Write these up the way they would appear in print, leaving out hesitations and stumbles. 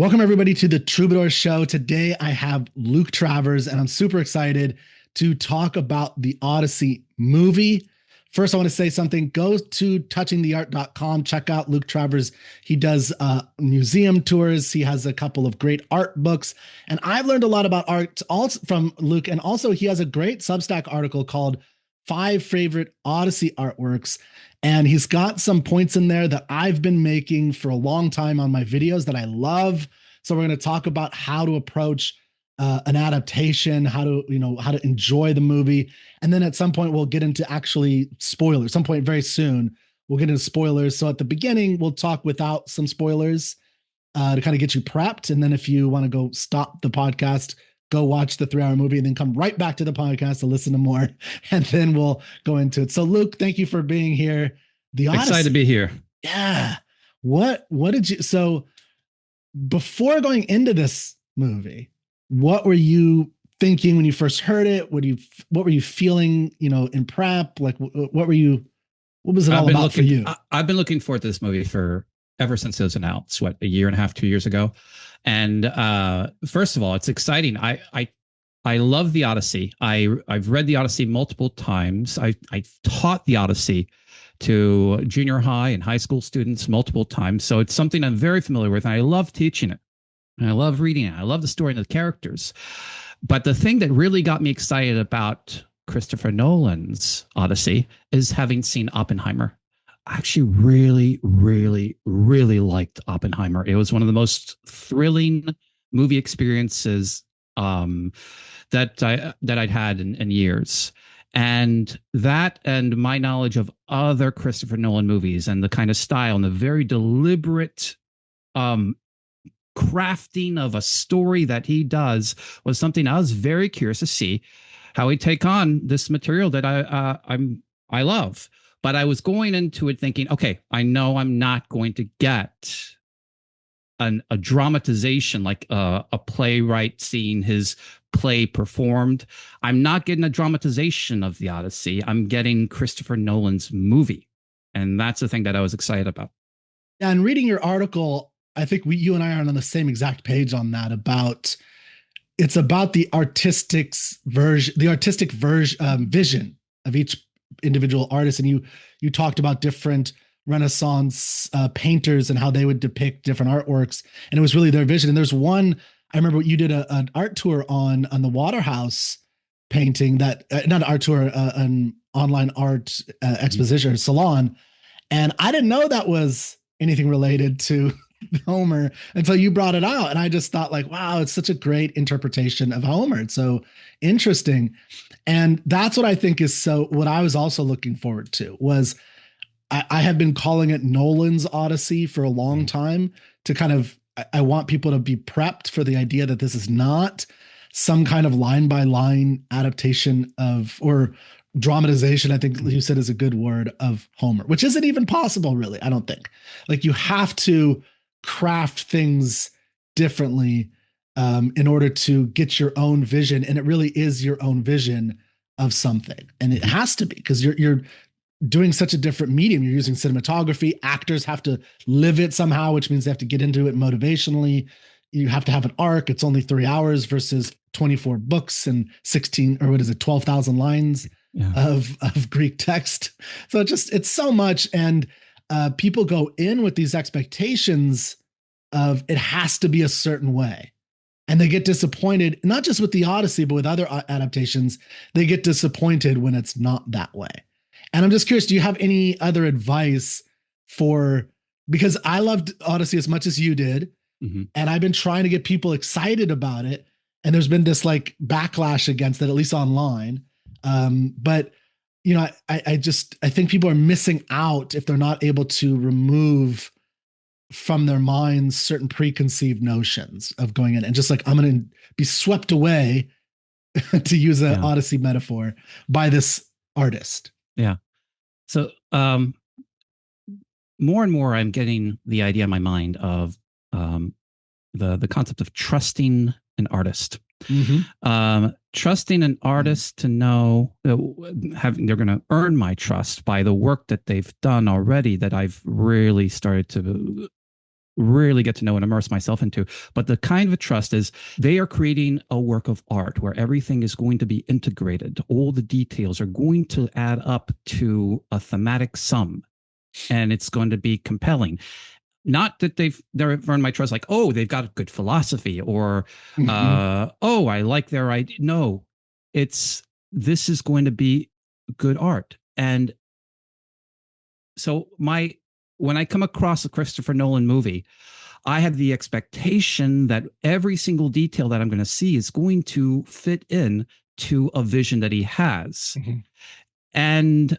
Welcome, everybody, to the Troubadour Show. Today, I have Luke Travers, and I'm super excited to talk about the Odyssey movie. First, I want to say something. Go to touchingtheart.com. Check out Luke Travers. He does museum tours. He has a couple of great art books. And I've learned a lot about art also from Luke. And also, he has a great Substack article called 5 Favorite Odyssey Artworks. And he's got some points in there that I've been making for a long time on my videos that I love. So we're going to talk about how to approach an adaptation, how to enjoy the movie. And then at some point we'll get into actually spoilers. Some point very soon we'll get into spoilers. So at the beginning we'll talk without some spoilers to kind of get you prepped. And then if you want to go stop the podcast, go watch the 3-hour movie and then come right back to the podcast to listen to more. And then we'll go into it. So Luke, thank you for being here. The Odyssey. Excited to be here. Yeah. What did you, so before going into this movie, what were you thinking when you first heard it? What were you feeling, in prep? Like, what was it all about for you? I've been looking forward to this movie ever since it was announced, a year and a half, 2 years ago. And first of all, it's exciting. I love the Odyssey. I've read the Odyssey multiple times. I taught the Odyssey to junior high and high school students multiple times. So it's something I'm very familiar with. And I love teaching it. And I love reading it. I love the story and the characters. But the thing that really got me excited about Christopher Nolan's Odyssey is having seen Oppenheimer. I actually really, really, really liked Oppenheimer. It was one of the most thrilling movie experiences that I'd had in years. And that and my knowledge of other Christopher Nolan movies and the kind of style and the very deliberate crafting of a story that he does was something I was very curious to see how he'd take on this material that I love. But I was going into it thinking, okay, I know I'm not going to get a dramatization like a playwright seeing his play performed. I'm not getting a dramatization of the Odyssey. I'm getting Christopher Nolan's movie. And that's the thing that I was excited about. Yeah, and reading your article, I think you and I are on the same exact page on that it's about the artistic vision of each individual artist. And you talked about different Renaissance painters and how they would depict different artworks. And it was really their vision. And there's one, I remember you did an art tour on the Waterhouse painting that, not an art tour, an online art exposition or salon. And I didn't know that was anything related to Homer until you brought it out. And I just thought like, wow, it's such a great interpretation of Homer. It's so interesting. And that's what I think is what I was also looking forward to was I have been calling it Nolan's Odyssey for a long time to kind of, I want people to be prepped for the idea that this is not some kind of line by line adaptation or dramatization, I think you said is a good word, of Homer, which isn't even possible really. I don't think. Like you have to craft things differently in order to get your own vision. And it really is your own vision of something. And it has to be because you're doing such a different medium. You're using cinematography. Actors have to live it somehow, which means they have to get into it motivationally. You have to have an arc. It's only 3 hours versus 24 books and 12,000 lines of Greek text. So it's so much. And people go in with these expectations of it has to be a certain way. And they get disappointed, not just with the Odyssey, but with other adaptations. They get disappointed when it's not that way. And I'm just curious, do you have any other advice because I loved Odyssey as much as you did. Mm-hmm. And I've been trying to get people excited about it. And there's been this like backlash against it, at least online. But I think people are missing out if they're not able to remove from their minds certain preconceived notions of going in and just like, I'm going to be swept away to use an Odyssey metaphor by this artist. Yeah. So more and more I'm getting the idea in my mind of the concept of trusting an artist. Mm-hmm. Trusting an artist to know they're going to earn my trust by the work that they've done already that I've really started to really get to know and immerse myself into. But the kind of a trust is they are creating a work of art where everything is going to be integrated. All the details are going to add up to a thematic sum, and it's going to be compelling. Not that they're earned my trust, like, oh, they've got a good philosophy, or oh, I like their idea. No, this is going to be good art. And so when I come across a Christopher Nolan movie, I have the expectation that every single detail that I'm going to see is going to fit in to a vision that he has. And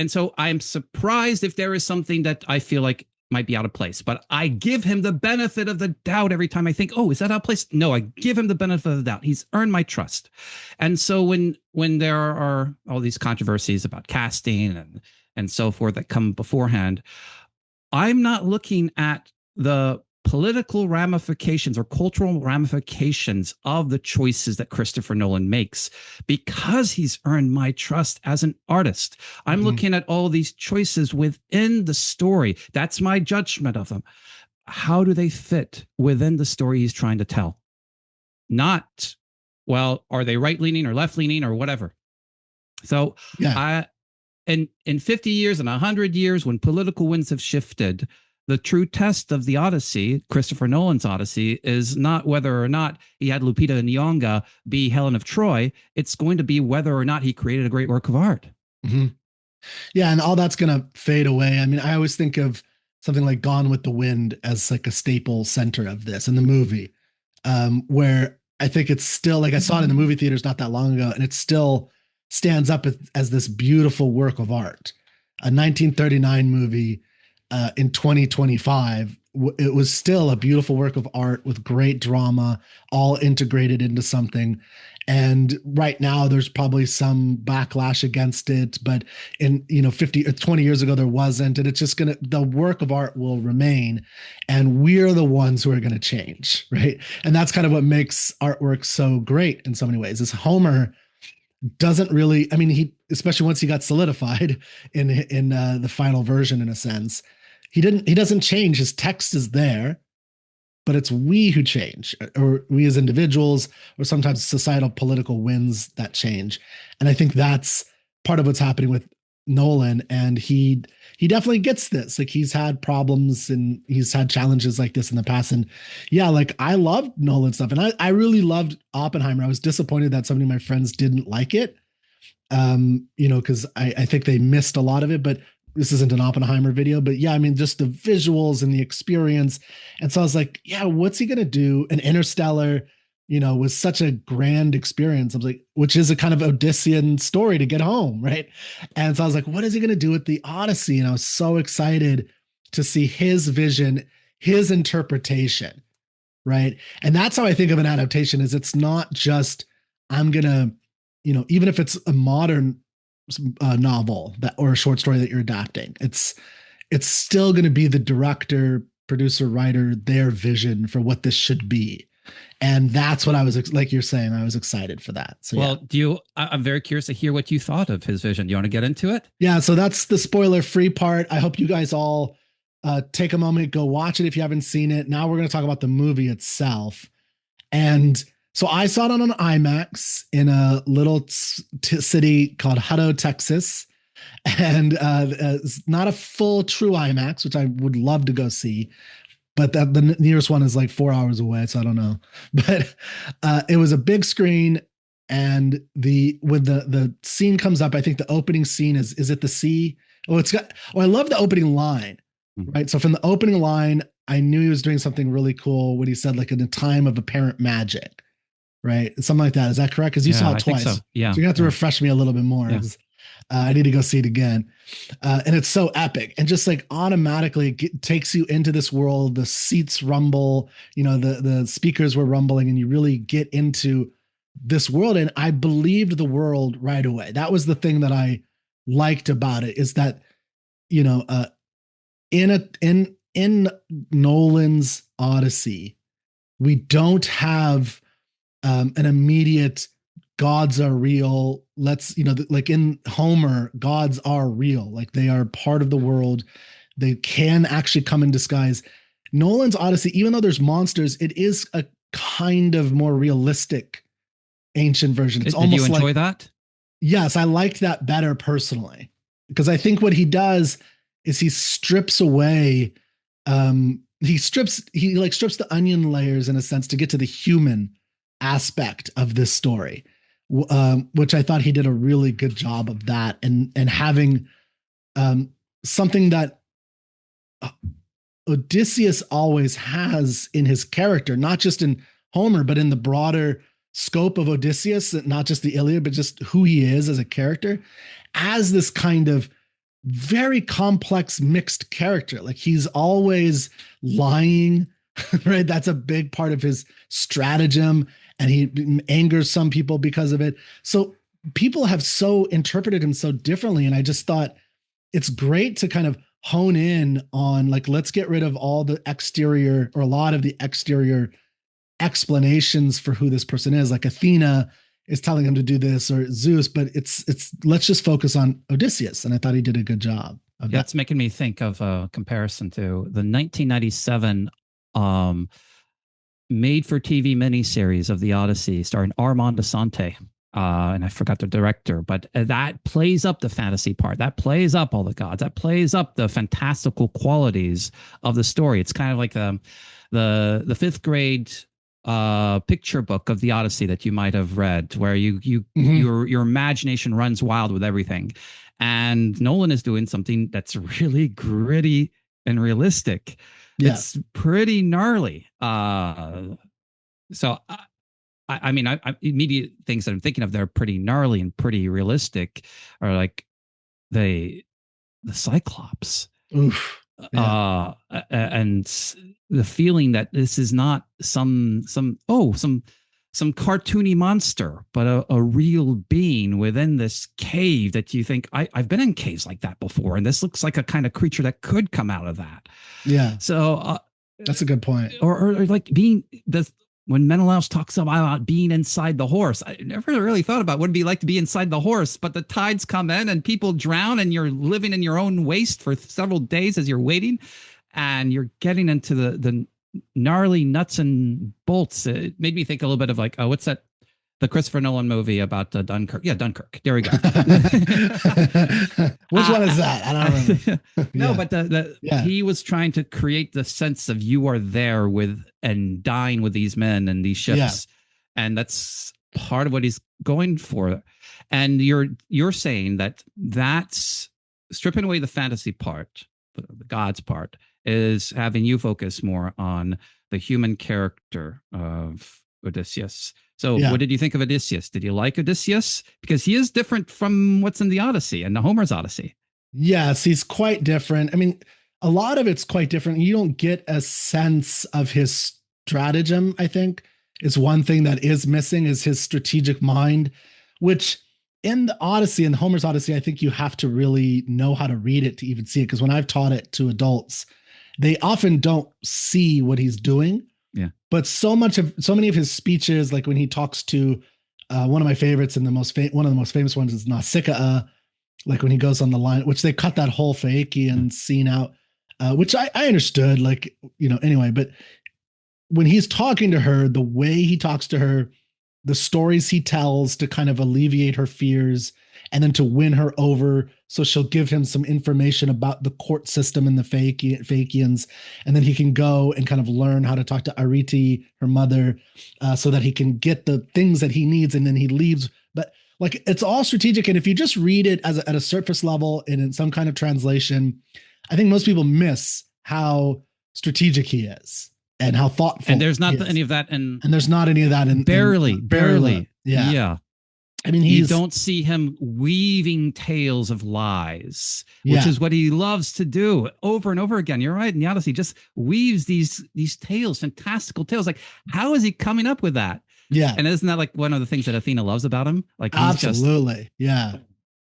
so I'm surprised if there is something that I feel like might be out of place, but I give him the benefit of the doubt every time I think, oh, is that out of place? No, I give him the benefit of the doubt. He's earned my trust. And so when there are all these controversies about casting and so forth that come beforehand, I'm not looking at the political ramifications or cultural ramifications of the choices that Christopher Nolan makes, because he's earned my trust as an artist. I'm looking at all these choices within the story. That's my judgment of them. How do they fit within the story he's trying to tell? Not, well, are they right-leaning or left-leaning or whatever? So in 50 years and 100 years, when political winds have shifted, the true test of the Odyssey, Christopher Nolan's Odyssey, is not whether or not he had Lupita Nyong'o be Helen of Troy. It's going to be whether or not he created a great work of art. Yeah, and all that's going to fade away. I mean, I always think of something like Gone with the Wind as like a staple center of this in the movie, where I think it's still, like, I saw it in the movie theaters not that long ago, and it still stands up as this beautiful work of art. A 1939 movie in 2025, it was still a beautiful work of art with great drama, all integrated into something. And right now there's probably some backlash against it, but in 50 or 20 years ago there wasn't. And it's just the work of art will remain, and we're the ones who are going to change, right? And that's kind of what makes artwork so great in so many ways. Is Homer doesn't really, I mean, he, especially once he got solidified in the final version, in a sense, he doesn't change. His text is there, but it's we who change, or we as individuals, or sometimes societal political winds that change. And I think that's part of what's happening with Nolan. And he definitely gets this. Like, he's had problems and he's had challenges like this in the past. And yeah, like, I loved Nolan stuff, and I really loved Oppenheimer. I was disappointed that so many of my friends didn't like it. Because I think they missed a lot of it, but this isn't an Oppenheimer video. But yeah, I mean, just the visuals and the experience. And so I was like, yeah, what's he going to do? And Interstellar, was such a grand experience. I was like, which is a kind of Odyssean story to get home, right? And so I was like, what is he going to do with the Odyssey? And I was so excited to see his vision, his interpretation, right? And that's how I think of an adaptation. Is it's not just, I'm going to, even if it's a modern novel or a short story that you're adapting, it's still going to be the director, producer, writer, their vision for what this should be. And that's what I was, like you're saying, I was excited for that. So, well, I'm very curious to hear what you thought of his vision. Do you want to get into it? Yeah. So that's the spoiler free part. I hope you guys all take a moment, go watch it if you haven't seen it. Now we're going to talk about the movie itself. And so I saw it on an IMAX in a little city called Hutto, Texas. And it's not a full true IMAX, which I would love to go see. But the nearest one is like 4 hours away, so I don't know. But it was a big screen, and when the scene comes up, I think the opening scene is it the sea? I love the opening line, right? So from the opening line, I knew he was doing something really cool when he said, like, in a time of apparent magic, right? Something like that. Is that correct? Because you saw it twice. So. Yeah. So you have to refresh me a little bit more. Yeah. I need to go see it again. And it's so epic, and just like automatically takes you into this world. The seats rumble, the speakers were rumbling, and you really get into this world. And I believed the world right away. That was the thing that I liked about it, is that, in Nolan's Odyssey, we don't have an immediate gods are real. Let's, like in Homer, gods are real. Like, they are part of the world. they can actually come in disguise. Nolan's Odyssey, even though there's monsters, it is a kind of more realistic ancient version. It's almost did you enjoy like that? Yes, I liked that better personally, because I think what he does is he strips away, he strips the onion layers in a sense to get to the human aspect of this story, which I thought he did a really good job of that, and having something that Odysseus always has in his character, not just in Homer, but in the broader scope of Odysseus, not just the Iliad, but just who he is as a character, as this kind of very complex mixed character. Like he's always lying, right? That's a big part of his stratagem, and he angers some people because of it. So people have so interpreted him so differently. And I just thought it's great to kind of hone in on, like, let's get rid of all the exterior, or a lot of the exterior explanations for who this person is. Like Athena is telling him to do this, or Zeus, but it's let's just focus on Odysseus. And I thought he did a good job of that. That's making me think of a comparison to the 1997 made for TV miniseries of the Odyssey, starring Armand Assante. And I forgot the director, but that plays up the fantasy part. That plays up all the gods. That plays up the fantastical qualities of the story. It's kind of like the fifth grade picture book of the Odyssey that you might have read, where your imagination runs wild with everything. And Nolan is doing something that's really gritty and realistic. Yeah. It's pretty gnarly. So I mean, immediate things that I'm thinking of that are pretty gnarly and pretty realistic are like the Cyclops. Oof. Yeah. And the feeling that this is not some cartoony monster, but a real being within this cave that you think, I've been in caves like that before, and this looks like a kind of creature that could come out of that. Yeah. So that's a good point. Or like being when Menelaus talks about being inside the horse, I never really thought about what it'd be like to be inside the horse, but the tides come in and people drown, and you're living in your own waste for several days as you're waiting, and you're getting into the gnarly nuts and bolts. It made me think a little bit of like, what's that? The Christopher Nolan movie about Dunkirk. Yeah, Dunkirk. There we go. Which one is that? I don't remember. No, but he was trying to create the sense of you are there with and dying with these men and these ships. Yeah. And that's part of what he's going for. And you're saying that's stripping away the fantasy part, the gods part, is having you focus more on the human character of Odysseus. So what did you think of Odysseus? Did you like Odysseus? Because he is different from what's in the Odyssey and the Homer's Odyssey. Yes, he's quite different. I mean, a lot of it's quite different. You don't get a sense of his stratagem, I think, is one thing that is missing, is his strategic mind, which in the Odyssey and Homer's Odyssey, I think you have to really know how to read it to even see it. Because when I've taught it to adults, they often don't see what he's doing. Yeah. But so many of his speeches, like when he talks to one of my favorites and one of the most famous ones is Nausicaa, like when he goes on the line, which they cut that whole Phaeacian scene out, which I understood, like, anyway, but when he's talking to her, the way he talks to her, the stories he tells to kind of alleviate her fears and then to win her over, so she'll give him some information about the court system and the Phaeacians, and then he can go and kind of learn how to talk to Arete, her mother, so that he can get the things that he needs, and then he leaves. But like, it's all strategic, and if you just read it at a surface level and in some kind of translation, I think most people miss how strategic he is and how thoughtful. And there's not any of that, and there's not any of that in barely. Yeah. I mean, you don't see him weaving tales of lies, which is what he loves to do over and over again. You're right. In the Odyssey, just weaves these tales, fantastical tales. Like, how is he coming up with that? Yeah. And isn't that like one of the things that Athena loves about him? Like, absolutely. Yeah.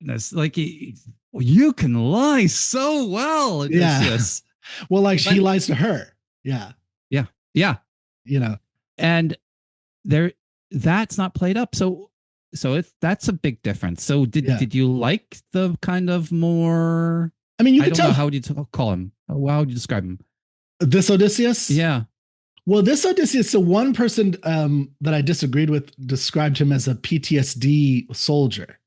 That's like, you can lie so well. Odysseus. Yeah. Well, like, she lies to her. Yeah. Yeah. Yeah. And that's not played up. So that's a big difference. So did you like the kind of more? I mean, you I could don't tell. know, how would you call him? How would you describe him? This Odysseus? Yeah. Well, this Odysseus, so one person that I disagreed with described him as a PTSD soldier,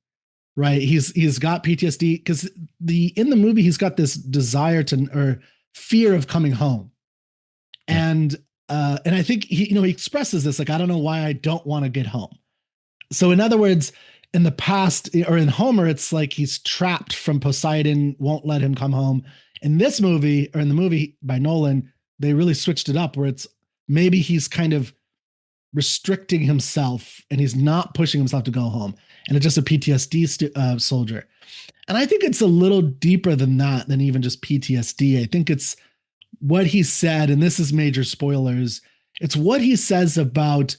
right? He's got PTSD because in the movie he's got this desire to or fear of coming home, Yeah. And I think he expresses this like, I don't know why I don't want to get home. So in other words, in the past or in Homer, it's like he's trapped from Poseidon, won't let him come home. In this movie or in the movie by Nolan, they really switched it up where it's maybe he's kind of restricting himself and he's not pushing himself to go home. And it's just a PTSD soldier. And I think it's a little deeper than that, than even just PTSD. I think it's what he said, and this is major spoilers. It's what he says about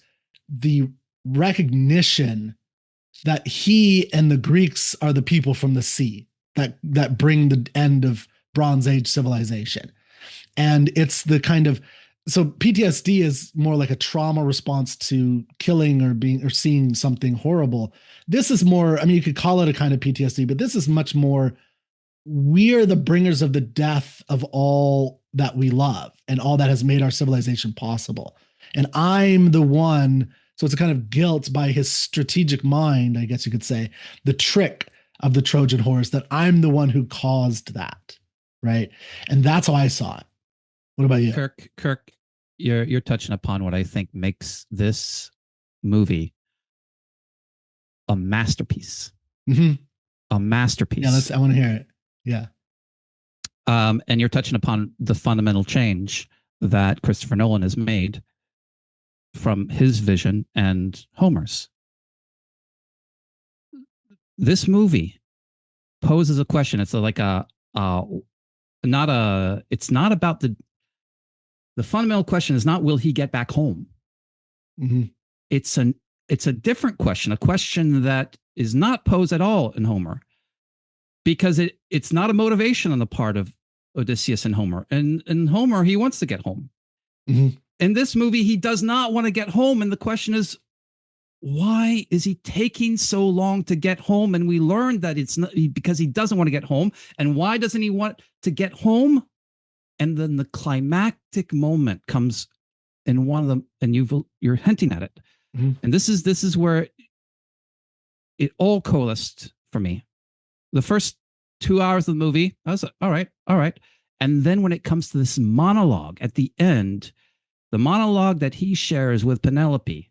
the recognition that he and the Greeks are the people from the sea that bring the end of Bronze Age civilization. And it's the kind of, so PTSD is more like a trauma response to killing or seeing something horrible. This is more, I mean, you could call it a kind of PTSD, but this is much more, we're the bringers of the death of all that we love and all that has made our civilization possible. And I'm the one, so it's a kind of guilt by his strategic mind, I guess you could say, the trick of the Trojan horse, that I'm the one who caused that, right? And that's how I saw it. What about you? Kirk, you're touching upon what I think makes this movie a masterpiece. Mm-hmm. A masterpiece. Yeah, I want to hear it. Yeah. And you're touching upon the fundamental change that Christopher Nolan has made from his vision and Homer's. This movie poses a question. It's like it's not about the fundamental question is not, will he get back home? Mm-hmm. It's a different question, a question that is not posed at all in Homer, because it's not a motivation on the part of Odysseus and Homer. And in Homer, he wants to get home. Mm-hmm. In this movie, he does not want to get home. And the question is, why is he taking so long to get home? And we learned that it's not because he doesn't want to get home. And why doesn't he want to get home? And then the climactic moment comes in one of them, and you're hinting at it. Mm-hmm. And this is where it all coalesced for me. The first 2 hours of the movie, I was like, all right. And then when it comes to this monologue at the end, the monologue that he shares with Penelope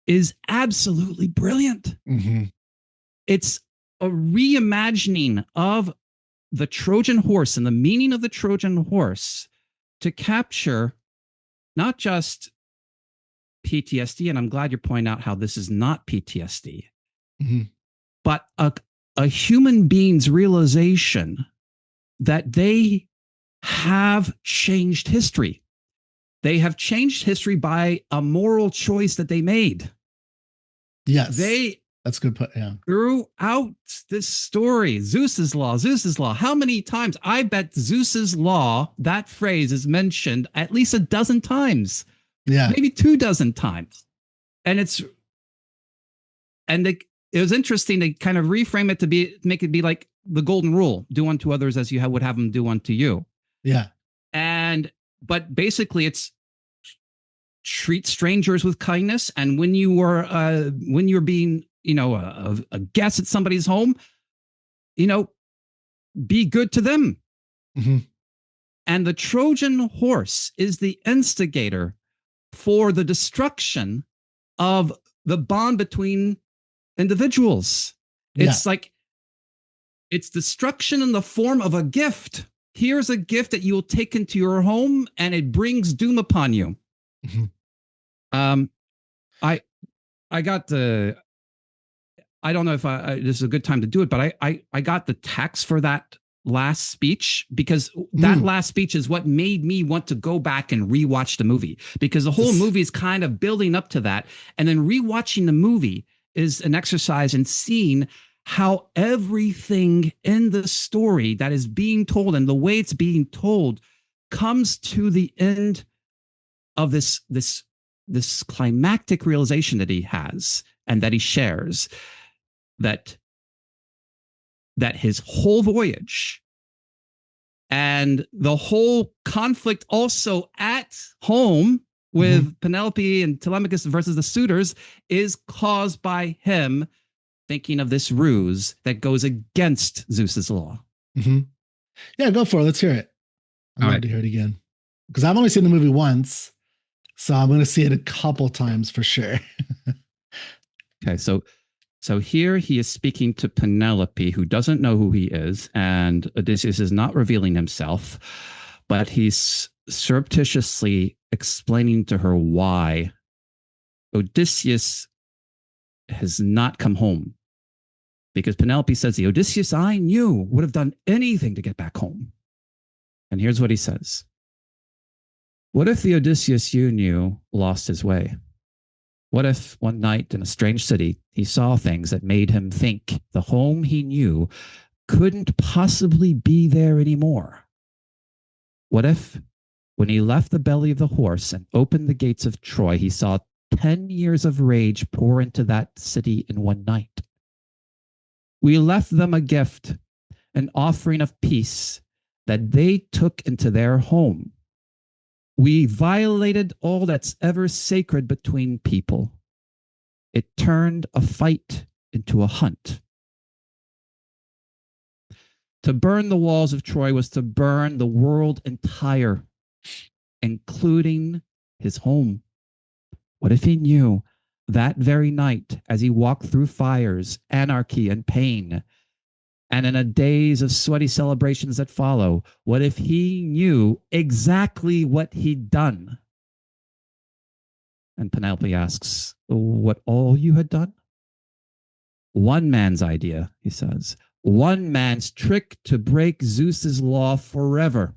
is absolutely brilliant. Mm-hmm. It's a reimagining of the Trojan horse and the meaning of the Trojan horse to capture not just PTSD, and I'm glad you're pointing out how this is not PTSD, mm-hmm. but a human being's realization that they have changed history. They have changed history by a moral choice that they made. Yes. That's good. Yeah. Throughout this story, Zeus's law. How many times? I bet Zeus's law, that phrase is mentioned at least a dozen times. Yeah. Maybe 24 times. And it was interesting to kind of reframe it to make it be like the golden rule: do unto others as you would have them do unto you. Yeah. But basically it's treat strangers with kindness. And when you're being, a guest at somebody's home, be good to them. Mm-hmm. And the Trojan horse is the instigator for the destruction of the bond between individuals. It's like, it's destruction in the form of a gift. Here's a gift that you will take into your home, and it brings doom upon you. Mm-hmm. I got I don't know if this is a good time to do it, but I got the text for that last speech, because that last speech is what made me want to go back and rewatch the movie, because the whole movie is kind of building up to that. And then rewatching the movie is an exercise in seeing how everything in the story that is being told and the way it's being told comes to the end of this climactic realization that he has and that he shares, that his whole voyage And the whole conflict also at home with Penelope and Telemachus versus the suitors is caused by him thinking of this ruse that goes against Zeus's law. Yeah, go for it. Let's hear it. I'd love to hear it again. Because I've only seen the movie once, so I'm going to see it a couple times for sure. Okay, so here he is speaking to Penelope, who doesn't know who he is, and Odysseus is not revealing himself, but he's surreptitiously explaining to her why Odysseus has not come home. Because Penelope says, the Odysseus I knew would have done anything to get back home. And here's what he says. What if the Odysseus you knew lost his way? What if one night in a strange city, he saw things that made him think the home he knew couldn't possibly be there anymore? What if, when he left the belly of the horse and opened the gates of Troy, he saw 10 years of rage pour into that city in one night? We left them a gift, an offering of peace that they took into their home. We violated all that's ever sacred between people. It turned a fight into a hunt. To burn the walls of Troy was to burn the world entire, including his home. What if he knew that very night, as he walked through fires, anarchy, and pain, and in a days of sweaty celebrations that follow, what if he knew exactly what he'd done? And Penelope asks, what all you had done? One man's idea, he says. One man's trick to break Zeus's law forever.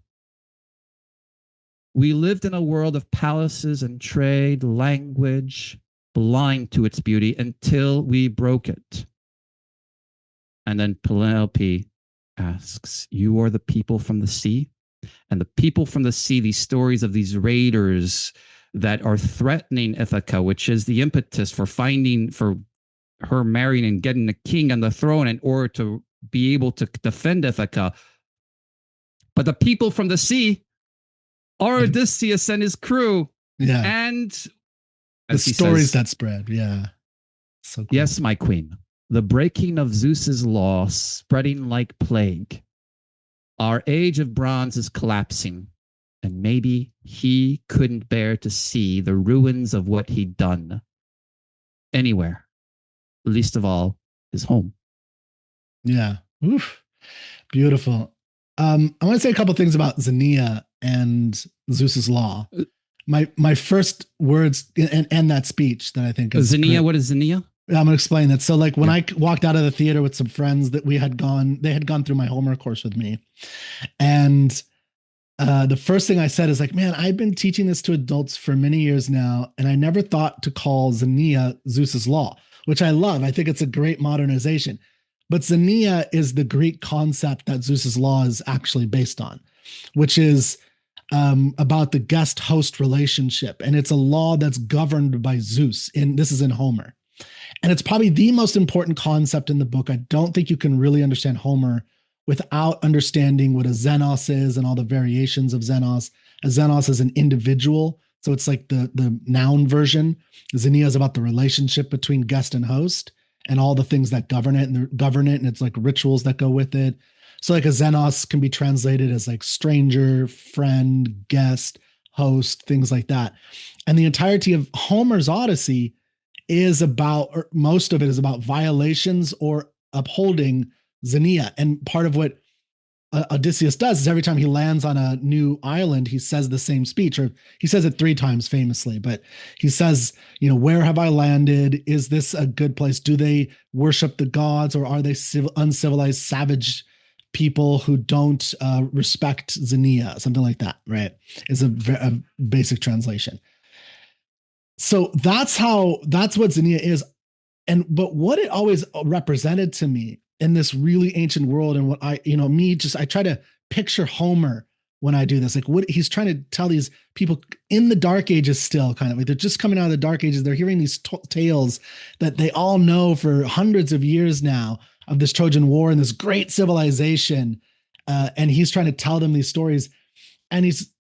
We lived in a world of palaces and trade, language, blind to its beauty until we broke it. And then Penelope asks, you are the people from the sea? And the people from the sea, these stories of these raiders that are threatening Ithaca, which is the impetus for her marrying and getting a king on the throne in order to be able to defend Ithaca. But the people from the sea are Odysseus and his crew. Yeah. And the stories that spread. Yeah. So cool. Yes, my queen. The breaking of Zeus's law spreading like plague. Our age of bronze is collapsing, and maybe he couldn't bear to see the ruins of what he'd done anywhere, least of all his home. Yeah. Oof. Beautiful. I want to say a couple things about Xenia and Zeus's law. My first words and that speech that I think is Xenia. great. What is Xenia? I'm going to explain that. So like when I walked out of the theater with some friends that they had gone through my Homer course with me. And the first thing I said is like, man, I've been teaching this to adults for many years now. And I never thought to call Xenia Zeus's law, which I love. I think it's a great modernization. But Xenia is the Greek concept that Zeus's law is actually based on, which is about the guest-host relationship. And it's a law that's governed by Zeus. This is in Homer. And it's probably the most important concept in the book. I don't think you can really understand Homer without understanding what a xenos is and all the variations of xenos. A xenos is an individual. So it's like the noun version. Xenia is about the relationship between guest and host and all the things that govern it. And it's like rituals that go with it. So like a xenos can be translated as like stranger, friend, guest, host, things like that. And the entirety of Homer's Odyssey is about, or most of it is about violations or upholding Xenia. And part of what Odysseus does is every time he lands on a new island, he says the same speech, or he says it 3 times famously, but he says, where have I landed? Is this a good place? Do they worship the gods, or are they uncivilized, savage people who don't respect Xenia? Something like that, right? Is a basic translation. So that's what Xenia is. But what it always represented to me in this really ancient world, and what I try to picture Homer when I do this, like what he's trying to tell these people in the Dark Ages still, kind of like they're just coming out of the Dark Ages. They're hearing these tales that they all know for hundreds of years now of this Trojan War and this great civilization. and he's trying to tell them these stories. And he's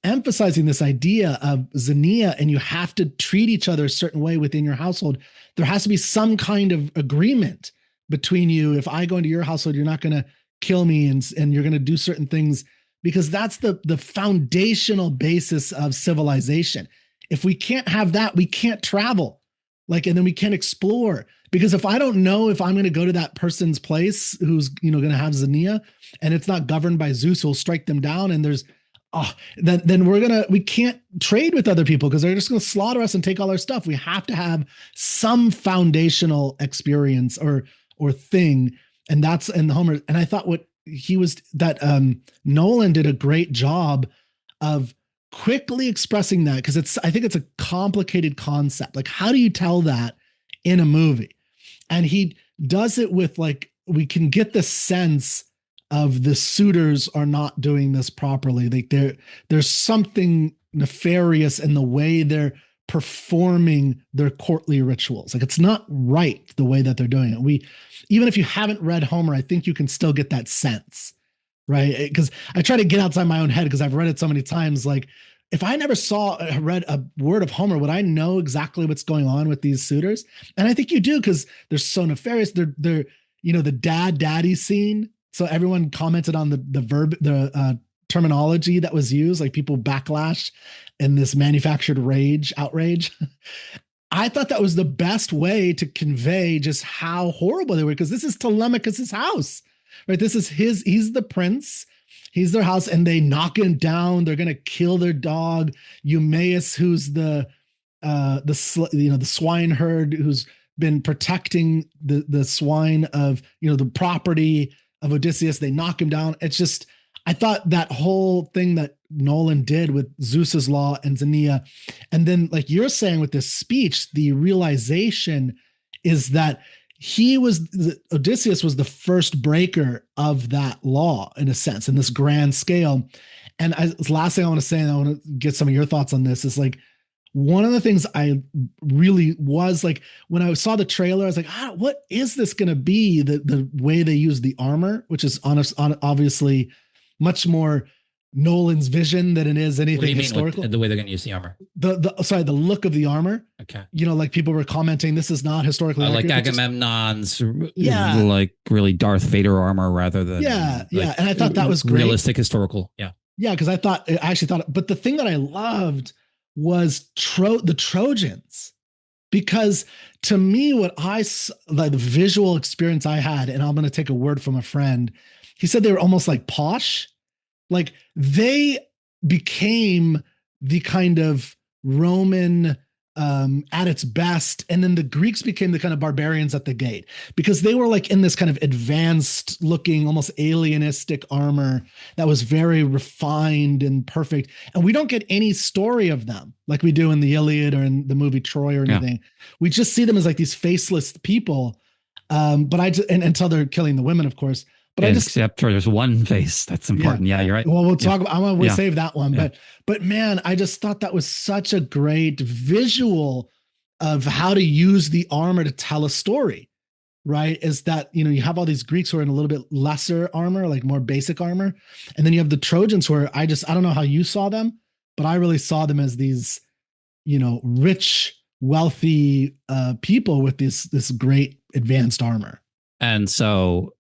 emphasizing this idea of Xenia, and you have to treat each other a certain way within your household. There has to be some kind of agreement between you. If I go into your household, you're not going to kill me, and you're going to do certain things, because that's the foundational basis of civilization. If we can't have that, we can't travel, and then we can't explore. Because if I don't know if I'm going to go to that person's place who's going to have Xenia, and it's not governed by Zeus, who'll strike them down, and then we can't trade with other people, because they're just going to slaughter us and take all our stuff. We have to have some foundational experience or thing, and that's in the Homer. And I thought Nolan did a great job of quickly expressing that, because I think it's a complicated concept. Like, how do you tell that in a movie? And he does it with, we can get the sense of the suitors are not doing this properly. There's something nefarious in the way they're performing their courtly rituals. It's not right the way that they're doing it. Even if you haven't read Homer, I think you can still get that sense, right? Because I try to get outside my own head, because I've read it so many times. If I never read a word of Homer, would I know exactly what's going on with these suitors? And I think you do, because they're so nefarious. They're the daddy scene. So everyone commented on the terminology that was used, people backlash in this manufactured outrage. I thought that was the best way to convey just how horrible they were, because this is Telemachus's house, right? He's the prince, he's their house, and they knock him down. They're going to kill their dog, Eumaeus, who's the swineherd who's been protecting the swine of, the property of Odysseus. They knock him down. It's just, I thought that whole thing that Nolan did with Zeus's law and Xenia, and then you're saying with this speech, the realization is that Odysseus was the first breaker of that law, in a sense, in this grand scale. And last thing I want to say, and I want to get some of your thoughts on this, is one of the things I really was when I saw the trailer, I was what is this going to be? The way they use the armor, which is obviously much more Nolan's vision than it is anything historical. The way they're going to use the armor. The look of the armor. Okay. People were commenting, this is not historically accurate. Agamemnon's really Darth Vader armor rather than and I thought that was great. Realistic historical. Yeah. Yeah, because I actually thought, but the thing that I loved was the Trojans, because to me, the visual experience I had, and I'm going to take a word from a friend, he said they were almost posh. They became the kind of Roman at its best, and then the Greeks became the kind of barbarians at the gate, because they were in this kind of advanced looking, almost alienistic armor that was very refined and perfect. And we don't get any story of them like we do in the Iliad or in the movie Troy or anything. We just see them as these faceless people. But until they're killing the women, of course. But except for there's one face that's important. Yeah, you're right. Well, we'll talk about, I'm going to save that one. But man, I just thought that was such a great visual of how to use the armor to tell a story, right? Is that, you have all these Greeks who are in a little bit lesser armor, more basic armor. And then you have the Trojans who are, I don't know how you saw them, but I really saw them as these, rich, wealthy people with this great advanced armor. And so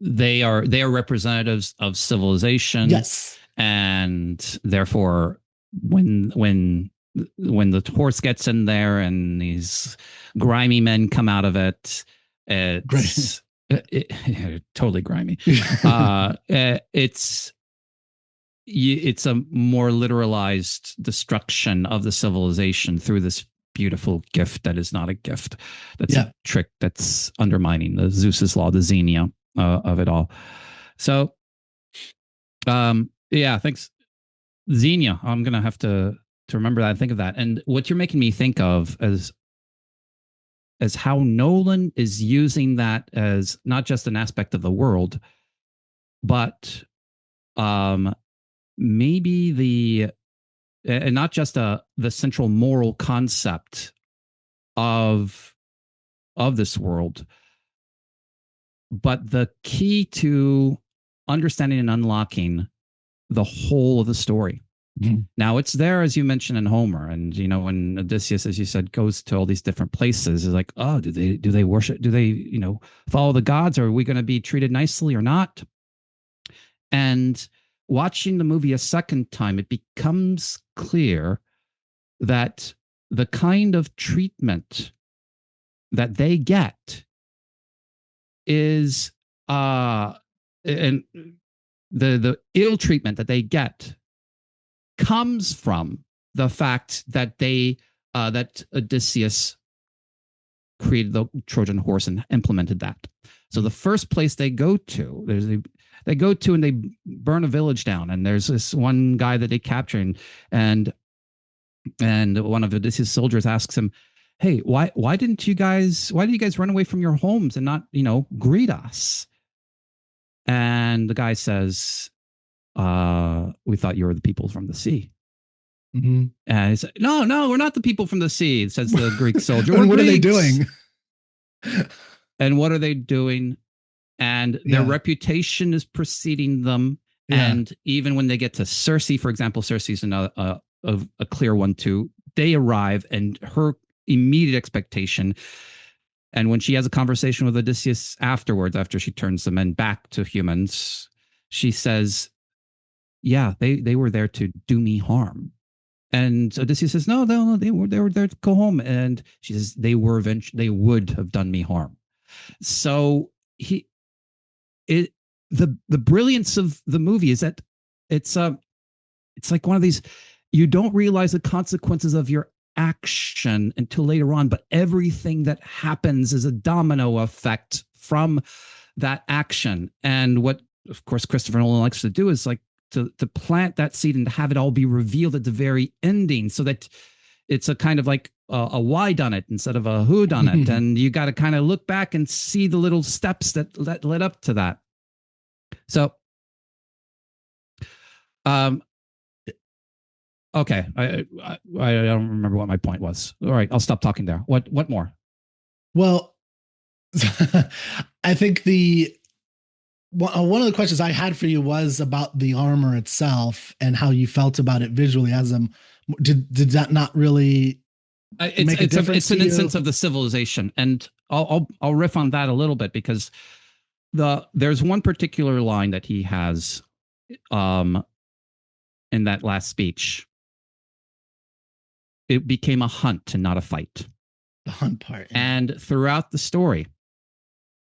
they are representatives of civilization. Yes. And therefore when the horse gets in there and these grimy men come out of it, it's totally grimy. It's a more literalized destruction of the civilization through this beautiful gift that is not a gift. That's a trick that's undermining the Zeus's law, the Xenia of it all. So, thanks, Xenia. I'm gonna have to remember that and think of that. And what you're making me think of as how Nolan is using that as not just an aspect of the world, but maybe and not just the central moral concept of this world, but the key to understanding and unlocking the whole of the story. Mm-hmm. Now it's there, as you mentioned, in Homer, and when Odysseus, as you said, goes to all these different places, is like, oh, do they worship? Do they follow the gods? Or are we going to be treated nicely or not? And watching the movie a second time, it becomes clear that the kind of treatment that they get is and the ill treatment that they get comes from the fact that that Odysseus created the Trojan horse and implemented that. So the first place they go to, they go to and they burn a village down, and there's this one guy that they capture, and one of Odysseus' soldiers asks him, "Hey, why did you guys run away from your homes and not greet us?" And the guy says, "We thought you were the people from the sea." Mm-hmm. And he said, "No, we're not the people from the sea," says the Greek soldier. And what Greeks. are they doing? And what are they doing? And their reputation is preceding them. Yeah. And even when they get to Circe, for example, Circe's a clear one too. They arrive, and her immediate expectation, and when she has a conversation with Odysseus afterwards, after she turns the men back to humans, she says, "Yeah, they were there to do me harm." And Odysseus says, "No, they were there to go home." And she says, "They would have done me harm." So the brilliance of the movie is that it's like one of these, you don't realize the consequences of your action until later on, but everything that happens is a domino effect from that action. And what, of course, Christopher Nolan likes to do is like to plant that seed and to have it all be revealed at the very ending, so that it's a kind of like a why done it instead of a who done it. And you got to kind of look back and see the little steps that led up to that. So, okay, I don't remember what my point was. All right, I'll stop talking there. What more? Well, I think one of the questions I had for you was about the armor itself and how you felt about it visually. Did that not really make a difference? It's an instance of the civilization, and I'll riff on that a little bit, because there's one particular line that he has in that last speech. It became a hunt and not a fight. The hunt part. Yeah. And throughout the story,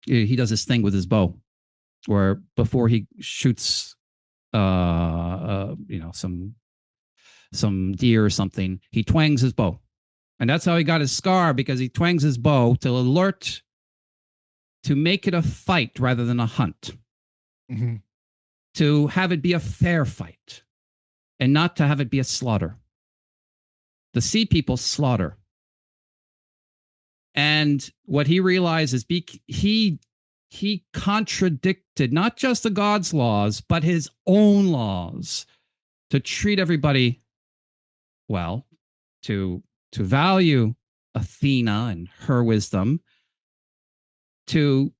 he does this thing with his bow, where before he shoots some deer or something, he twangs his bow. And that's how he got his scar, because he twangs his bow to make it a fight rather than a hunt. Mm-hmm. To have it be a fair fight and not to have it be a slaughter. The sea people slaughter. And what he realized is he contradicted not just the gods' laws, but his own laws, to treat everybody well, to value Athena and her wisdom, to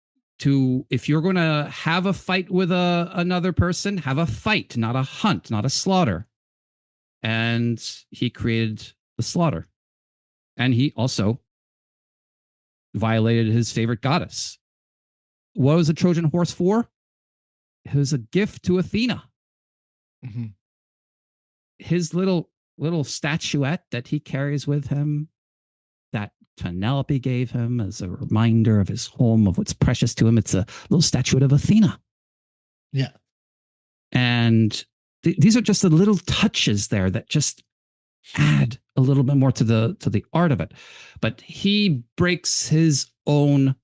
if you're going to have a fight with another person, have a fight, not a hunt, not a slaughter. And he created the slaughter. And he also violated his favorite goddess. What was the Trojan horse for? It was a gift to Athena. Mm-hmm. His little statuette that he carries with him, that Penelope gave him as a reminder of his home, of what's precious to him. It's a little statuette of Athena. Yeah. And these are just the little touches there that just add a little bit more to the art of it. But he breaks his own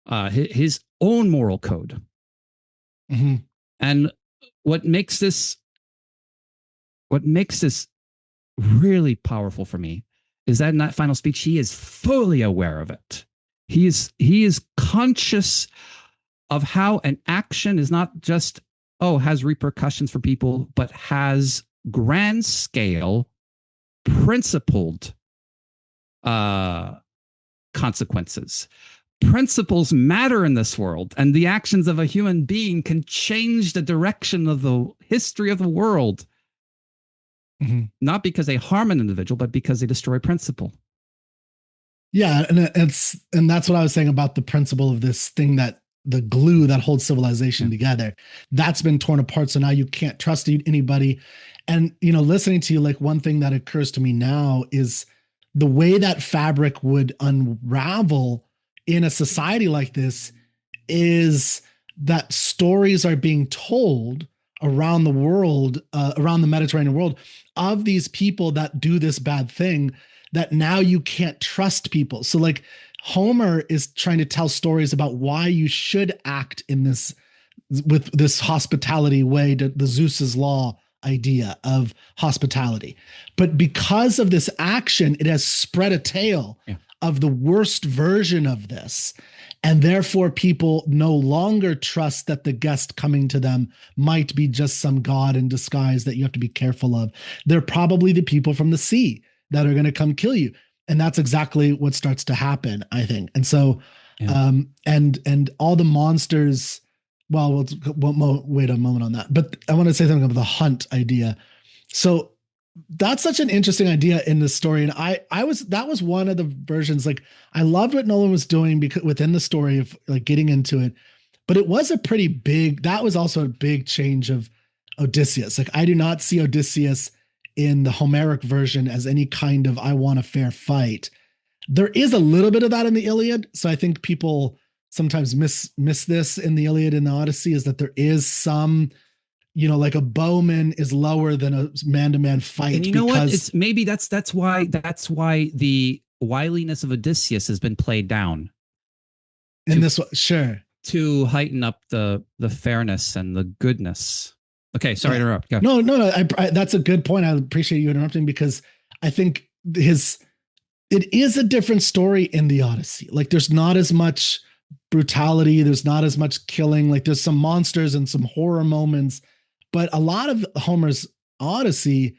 moral code. Mm-hmm. And what makes this really powerful for me is that in that final speech, he is fully aware of it. He is conscious of how an action is not just, has repercussions for people, but has grand scale, principled consequences. principles matter in this world, and the actions of a human being can change the direction of the history of the world. Mm-hmm. Not because they harm an individual, but because they destroy principle. Yeah, and that's what I was saying about the principle of this thing, that the glue that holds civilization together, that's been torn apart. So now you can't trust anybody. And, listening to you, like, one thing that occurs to me now is the way that fabric would unravel in a society like this is that stories are being told around the world, around the Mediterranean world, of these people that do this bad thing, that now you can't trust people. So, like, Homer is trying to tell stories about why you should act in this, with this hospitality way, to the Zeus's law idea of hospitality. But because of this action, it has spread a tale of the worst version of this. And therefore, people no longer trust that the guest coming to them might be just some god in disguise that you have to be careful of. They're probably the people from the sea that are going to come kill you. And that's exactly what starts to happen, I think. And so, and all the monsters, well, we'll wait a moment on that. But I want to say something about the hunt idea. So that's such an interesting idea in this story. And that was one of the versions, like, I loved what Nolan was doing because within the story of, like, getting into it, but it was that was also a big change of Odysseus. Like, I do not see Odysseus in the Homeric version as any kind of, I want a fair fight. There is a little bit of that in the Iliad. So I think people sometimes miss this in the Iliad and the Odyssey, is that there is some, like, a bowman is lower than a man-to-man fight. And you know what? It's maybe that's why the wiliness of Odysseus has been played down. In this one, sure. To heighten up the fairness and the goodness. Okay, sorry to interrupt. Go. No. That's a good point. I appreciate you interrupting, because I think it is a different story in the Odyssey. Like, there's not as much brutality. There's not as much killing. Like, there's some monsters and some horror moments, but a lot of Homer's Odyssey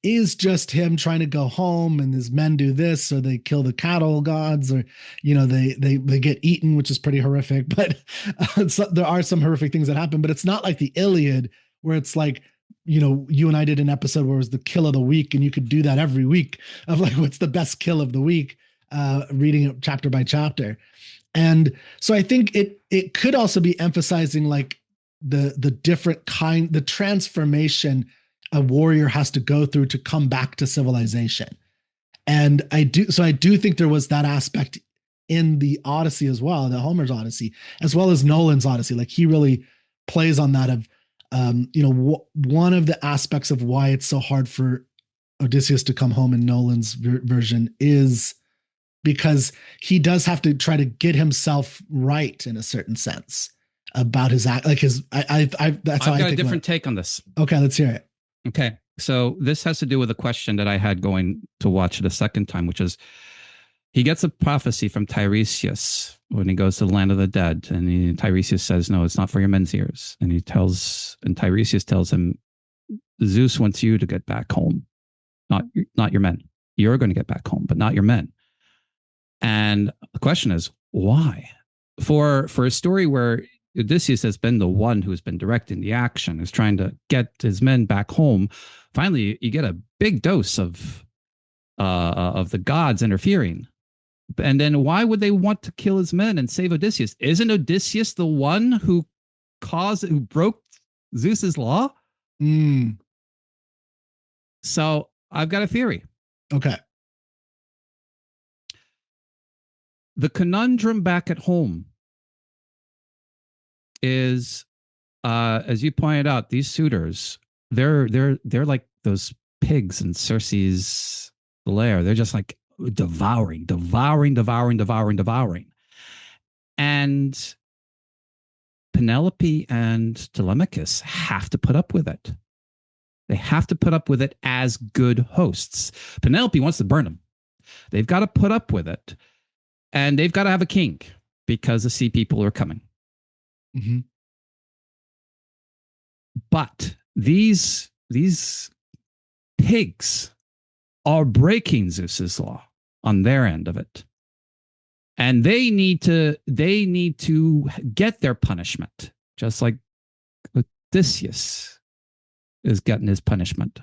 is just him trying to go home, and his men do this, or they kill the cattle gods, or, they get eaten, which is pretty horrific. But there are some horrific things that happen, but it's not like the Iliad, where it's like, you and I did an episode where it was the kill of the week, and you could do that every week of, like, what's the best kill of the week, reading it chapter by chapter. And so I think it could also be emphasizing, like, the different the transformation a warrior has to go through to come back to civilization. And I do think there was that aspect in the Odyssey as well, the Homer's Odyssey, as well as Nolan's Odyssey. Like, he really plays on that of, one of the aspects of why it's so hard for Odysseus to come home in Nolan's version is because he does have to try to get himself right in a certain sense about his act. Like, I've got a different take on this. Okay, let's hear it. Okay, so this has to do with a question that I had going to watch it a second time, which is, he gets a prophecy from Tiresias when he goes to the land of the dead, and Tiresias says, "No, it's not for your men's ears." And Tiresias tells him, "Zeus wants you to get back home, not your men. You're going to get back home, but not your men." And the question is, why? For a story where Odysseus has been the one who has been directing the action, is trying to get his men back home, finally you get a big dose of the gods interfering. And then why would they want to kill his men and save Odysseus? Isn't Odysseus the one who broke Zeus's law? So I've got a theory. Okay. The conundrum back at home is, as you pointed out, these suitors, they're like those pigs in Circe's lair. They're just like devouring. And Penelope and Telemachus have to put up with it. They have to put up with it as good hosts. Penelope wants to burn them. They've got to put up with it. And they've got to have a king because the sea people are coming. Mm-hmm. But these pigs are breaking Zeus's law on their end of it. and they need to get their punishment, just like Odysseus is getting his punishment.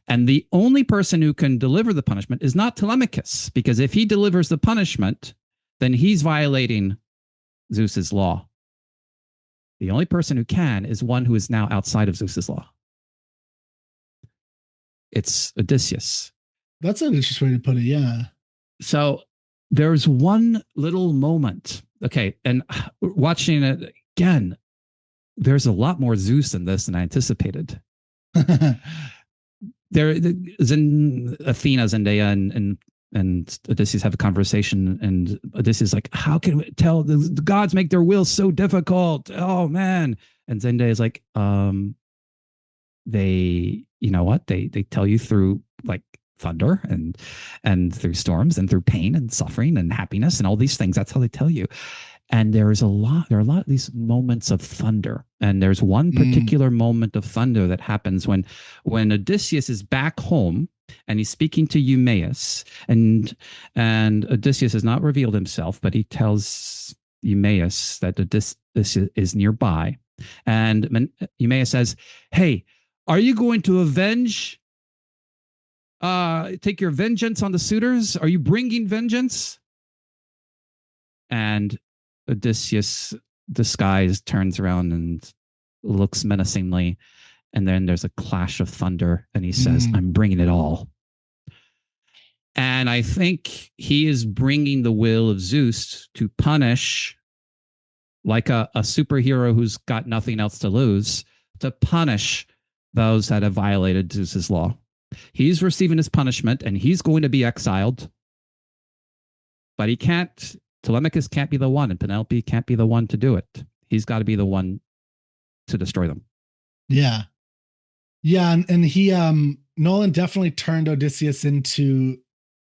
And the only person who can deliver the punishment is not Telemachus, because if he delivers the punishment, then he's violating Zeus's law. The only person who can is one who is now outside of Zeus's law. It's Odysseus. That's an interesting way to put it, yeah. So there's one little moment. Okay, and watching it again, there's a lot more Zeus in this than I anticipated. There is in Athena, Zendaya, and Odysseus have a conversation, and Odysseus is like, how can we tell the gods make their will so difficult? Oh man. And Zendaya is like, they, you know what? They tell you through like thunder and through storms and through pain and suffering and happiness and all these things. That's how they tell you. And there are a lot of these moments of thunder. And there's one particular moment of thunder that happens when Odysseus is back home and he's speaking to Eumaeus, and Odysseus has not revealed himself, but he tells Eumaeus that Odysseus is nearby. And Eumaeus says, hey, are you going to take your vengeance on the suitors? Are you bringing vengeance? And Odysseus, disguised, turns around and looks menacingly. And then there's a clash of thunder. And he says, I'm bringing it all. And I think he is bringing the will of Zeus to punish, like a superhero who's got nothing else to lose, to punish those that have violated Zeus's law. He's receiving his punishment and he's going to be exiled. But he can't. Telemachus can't be the one, and Penelope can't be the one to do it. He's got to be the one to destroy them. Yeah. Yeah. And he, Nolan definitely turned Odysseus into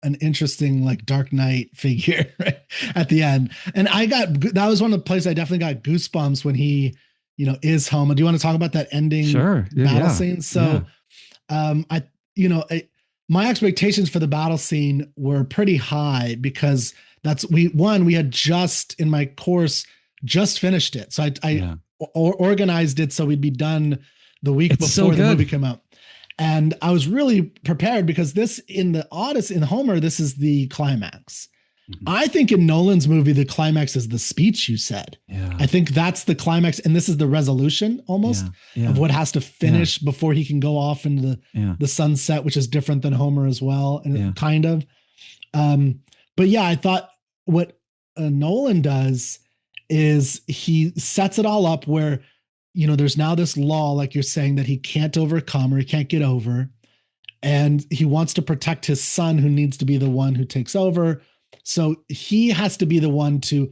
an interesting, like, Dark Knight figure right at the end. And that was one of the places I definitely got goosebumps when he, is home. Do you want to talk about that ending battle scene? So, my expectations for the battle scene were pretty high because we had just in my course just finished it. So I organized it so we'd be done the week before the movie came out. And I was really prepared because this in the Odyssey, in Homer, this is the climax. Mm-hmm. I think in Nolan's movie, the climax is the speech you said. Yeah. I think that's the climax. And this is the resolution almost of what has to finish before he can go off into the sunset, which is different than Homer as well. And kind of. But yeah, I thought what Nolan does is he sets it all up where, there's now this law, like you're saying, that he can't overcome or he can't get over. And he wants to protect his son, who needs to be the one who takes over. So he has to be the one to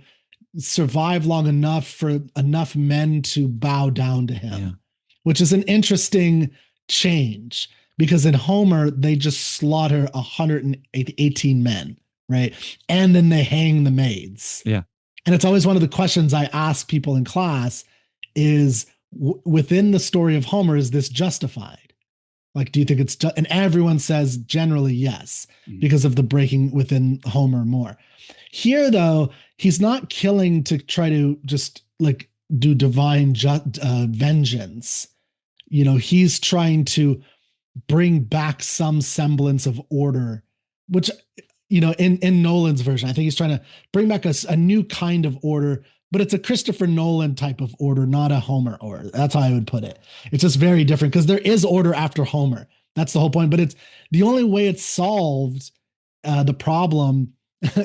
survive long enough for enough men to bow down to him, which is an interesting change because in Homer, they just slaughter 118 men. Right. And then they hang the maids. Yeah. And it's always one of the questions I ask people in class is within the story of Homer, is this justified? Like, do you think it's and everyone says generally yes, because of the breaking within Homer more. Here, though, he's not killing to try to just like do divine vengeance. He's trying to bring back some semblance of order, which in Nolan's version, I think he's trying to bring back a new kind of order, but it's a Christopher Nolan type of order, not a Homer order. That's how I would put it. It's just very different because there is order after Homer. That's the whole point. But it's the only way it's solved. The problem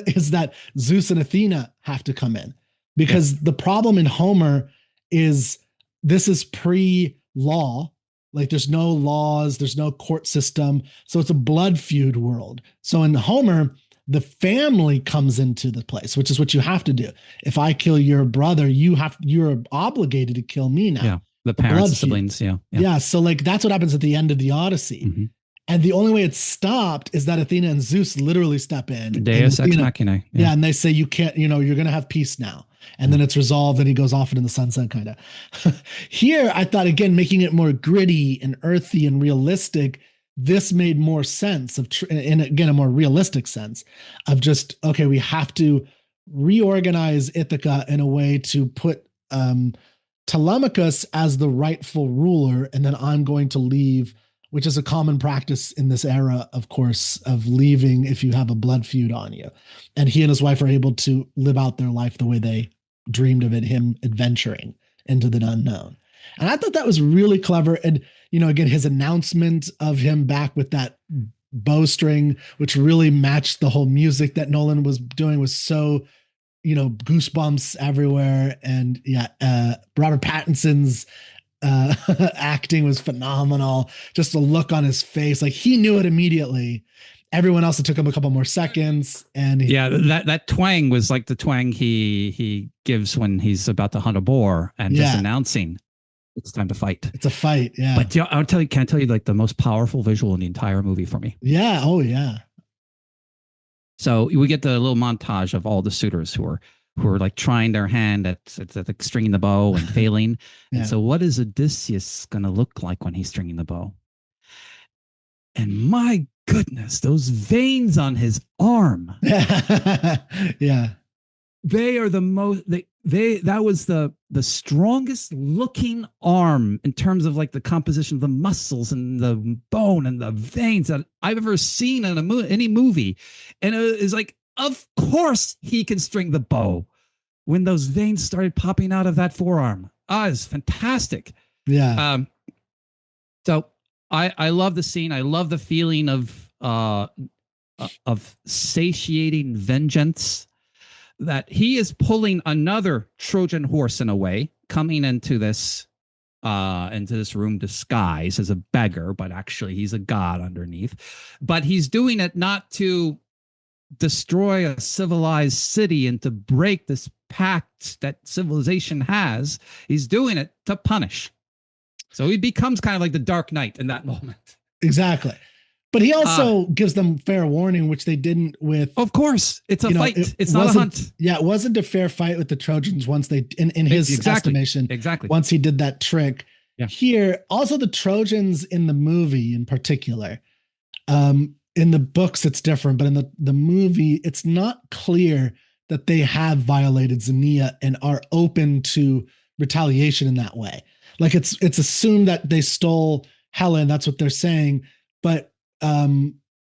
is that Zeus and Athena have to come in because the problem in Homer is this is pre-law. Like there's no laws, there's no court system. So it's a blood feud world. So in Homer, the family comes into the place, which is what you have to do. If I kill your brother, you're obligated to kill me now. Yeah. The parents, the siblings. Yeah. So like that's what happens at the end of the Odyssey. Mm-hmm. And the only way it's stopped is that Athena and Zeus literally step in. Deus ex machina. Yeah. And they say, you can't, you're going to have peace now. And then it's resolved and he goes off into the sunset kind of. Here, I thought, again, making it more gritty and earthy and realistic, this made more sense and again, a more realistic sense of just, okay, we have to reorganize Ithaca in a way to put Telemachus as the rightful ruler, and then I'm going to leave, which is a common practice in this era, of course, of leaving if you have a blood feud on you. And he and his wife are able to live out their life the way they dreamed of it, him adventuring into the unknown. And I thought that was really clever. And, again, his announcement of him back with that bowstring, which really matched the whole music that Nolan was doing, was so, goosebumps everywhere. And Robert Pattinson's acting was phenomenal. Just the look on his face, like he knew it immediately. Everyone else, it took him a couple more seconds. And that twang was like the twang he gives when he's about to hunt a boar and just announcing it's time to fight. It's a fight, yeah. But can't tell you like the most powerful visual in the entire movie for me. Yeah. Oh, yeah. So we get the little montage of all the suitors who are like trying their hand at stringing the bow and failing. Yeah. And so what is Odysseus going to look like when he's stringing the bow? And my goodness, those veins on his arm. Yeah. They are the most, that was the strongest looking arm in terms of like the composition of the muscles and the bone and the veins that I've ever seen in any movie. And it is like, of course he can string the bow when those veins started popping out of that forearm. It's fantastic. Yeah. So I love the scene. I love the feeling of satiating vengeance, that he is pulling another Trojan horse in a way, coming into this room disguised as a beggar, but actually he's a god underneath. But he's doing it not to destroy a civilized city and to break this pact that civilization has. He's doing it to punish. So he becomes kind of like the Dark Knight in that moment. Exactly. But he also gives them fair warning, which they didn't with. Of course, it's a fight. It's not a hunt. Yeah, it wasn't a fair fight with the Trojans once they, in his estimation, once he did that trick. Yeah. Here, also the Trojans in the movie in particular, in the books it's different, but in the movie, it's not clear that they have violated Xenia and are open to retaliation in that way. Like it's assumed that they stole Helen. That's what they're saying, but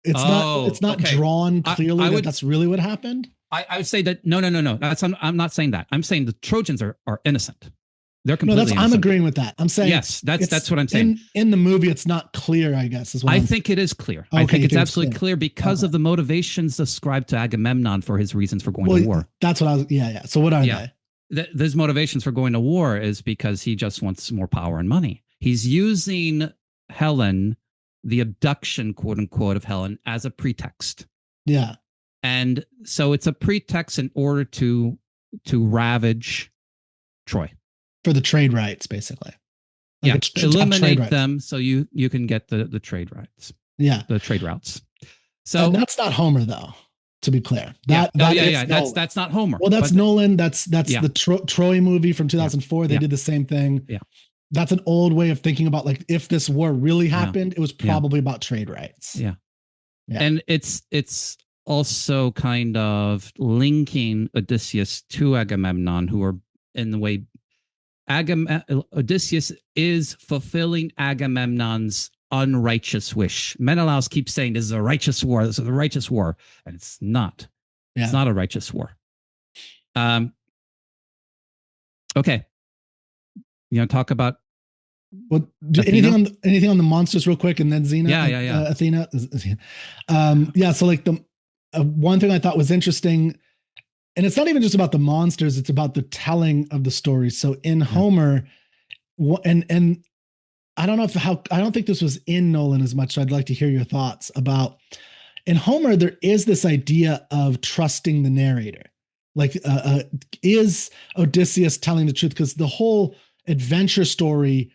it's not drawn clearly that's really what happened. I would say that no. I'm not saying that. I'm saying the Trojans are innocent. They're completely innocent. I'm agreeing with that. I'm saying yes, that's what I'm saying. In the movie, it's not clear, I guess. I think it is clear. Okay, I think it's absolutely clear because of the motivations ascribed to Agamemnon for his reasons for going to war. That's what I was. Yeah. So what are they? Those motivations for going to war is because he just wants more power and money. He's using Helen, the abduction, quote unquote, of Helen as a pretext. Yeah. And so it's a pretext in order to ravage Troy. For the trade rights, basically. Eliminate them so you can get the trade rights. Yeah. The trade routes. So that's not Homer, though, to be clear. That's not Homer. Well, that's Nolan. That's the Troy movie from 2004. They did the same thing. Yeah. That's an old way of thinking about, like, if this war really happened, it was probably about trade rights. Yeah. And it's also kind of linking Odysseus to Agamemnon, who are in the way Odysseus is fulfilling Agamemnon's unrighteous wish. Menelaus keeps saying this is a righteous war. This is a righteous war. And it's not. Yeah. It's not a righteous war. Okay. You want to talk about anything on the monsters real quick, and then Xena? Athena. So like the one thing I thought was interesting, and it's not even just about the monsters; it's about the telling of the story. So in Homer, and I don't know I don't think this was in Nolan as much. So I'd like to hear your thoughts about. In Homer, there is this idea of trusting the narrator. Like, is Odysseus telling the truth? Because the whole adventure story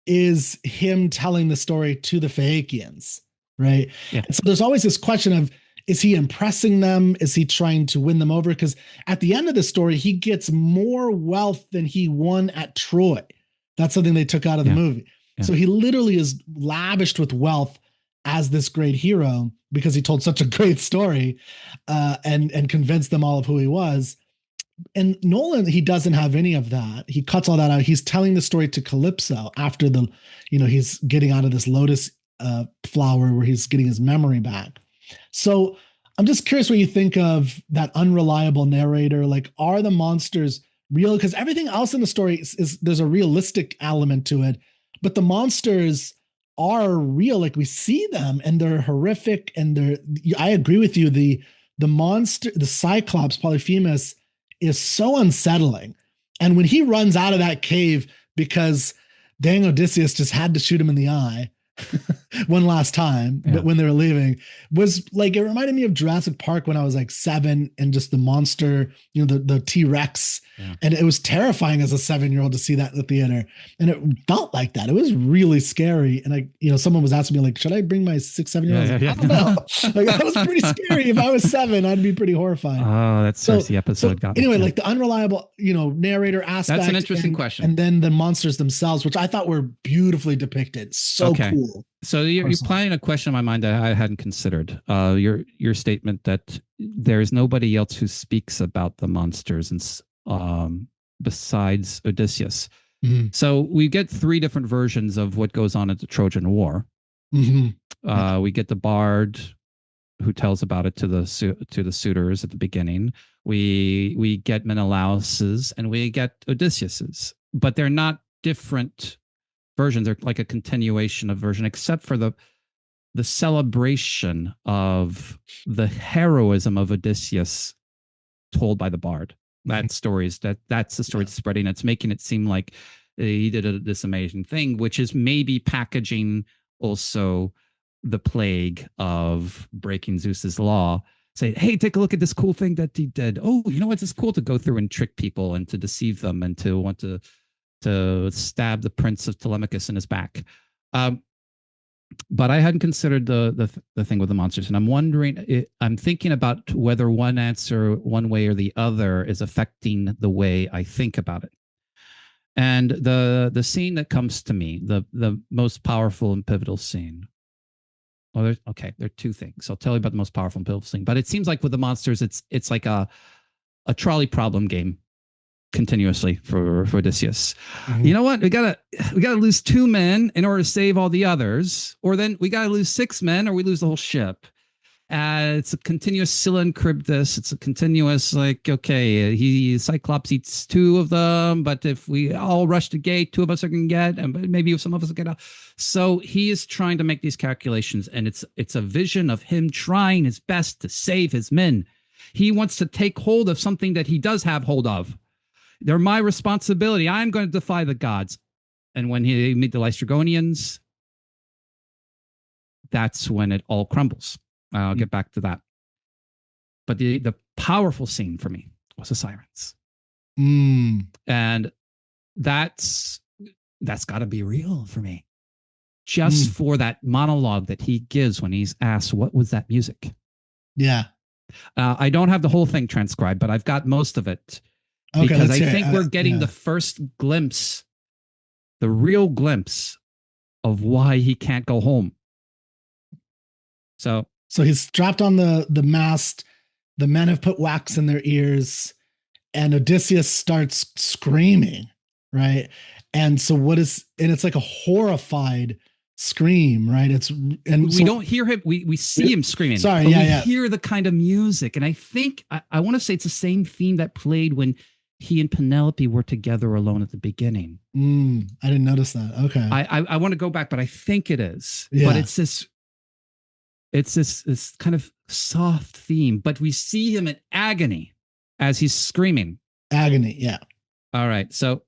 is him telling the story to the Phaeacians, right? Yeah. And so there's always this question of, is he impressing them? Is he trying to win them over? Because at the end of the story, he gets more wealth than he won at Troy. That's something they took out of the movie. Yeah. So he literally is lavished with wealth as this great hero because he told such a great story and convinced them all of who he was. and Nolan, he doesn't have any of that. He cuts all that out. He's telling the story to Calypso after he's getting out of this lotus flower where he's getting his memory back. So I'm just curious what you think of that unreliable narrator. Like, are the monsters real? Because everything else in the story is there's a realistic element to it, but the monsters are real. Like, we see them and they're horrific. And I agree with you. The monster, the Cyclops, Polyphemus, is so unsettling. And when he runs out of that cave because dang Odysseus just had to shoot him in the eye one last time, but when they were leaving, was like, it reminded me of Jurassic Park when I was like 7, and just the monster, the T-Rex. Yeah. And it was terrifying as a 7-year-old to see that in the theater. And it felt like that. It was really scary. And someone was asking me, like, should I bring my 6, 7-year-olds? I don't know. Like, that was pretty scary. If I was 7, I'd be pretty horrified. Oh, that's the episode. Anyway, like the unreliable, narrator aspect. That's an interesting question. And then the monsters themselves, which I thought were beautifully depicted. So cool. So you're planning a question in my mind that I hadn't considered. Your statement that there is nobody else who speaks about the monsters and besides Odysseus. Mm-hmm. So we get 3 different versions of what goes on at the Trojan War. Mm-hmm. We get the bard who tells about it to the suitors at the beginning. We get Menelaus's and we get Odysseus's, but they're not different versions. Are like a continuation of version, except for the celebration of the heroism of Odysseus told by the bard. That story is that's the story that's spreading. It's making it seem like he did this amazing thing, which is maybe packaging also the plague of breaking Zeus's law. Say, hey, take a look at this cool thing that he did. Oh, you know what? It's cool to go through and trick people and to deceive them and to want to stab the prince of Telemachus in his back. But I hadn't considered the thing with the monsters, and I'm wondering. I'm thinking about whether one answer, one way or the other, is affecting the way I think about it. And the scene that comes to me, the most powerful and pivotal scene. Well, there are 2 things. I'll tell you about the most powerful and pivotal scene. But it seems like with the monsters, it's like a trolley problem game. Continuously for Odysseus. Mm-hmm. You know what? We gotta lose 2 men in order to save all the others, or then we gotta lose 6 men, or we lose the whole ship. It's a continuous Scylla and Charybdis. It's a continuous Cyclops eats 2 of them, but if we all rush the gate, 2 of us are gonna get, and maybe some of us will get out. So he is trying to make these calculations, and it's a vision of him trying his best to save his men. He wants to take hold of something that he does have hold of. They're my responsibility. I'm going to defy the gods. And when he meet the Lystrigonians, that's when it all crumbles. I'll get back to that. But the powerful scene for me was the Sirens. And that's got to be real for me. Just for that monologue that he gives when he's asked, what was that music? Yeah. I don't have the whole thing transcribed, but I've got most of it. Because I think we're getting the first glimpse, the real glimpse of why he can't go home. So he's strapped on the mast. The men have put wax in their ears, and Odysseus starts screaming, right? And so it's like a horrified scream, right? We don't hear him. We see him screaming. Sorry, we hear the kind of music, and I think I want to say it's the same theme that played when he and Penelope were together alone at the beginning. I didn't notice that. Okay. I want to go back, but I think it is. Yeah. But it's this kind of soft theme, but we see him in agony as he's screaming. Agony, yeah. All right. So,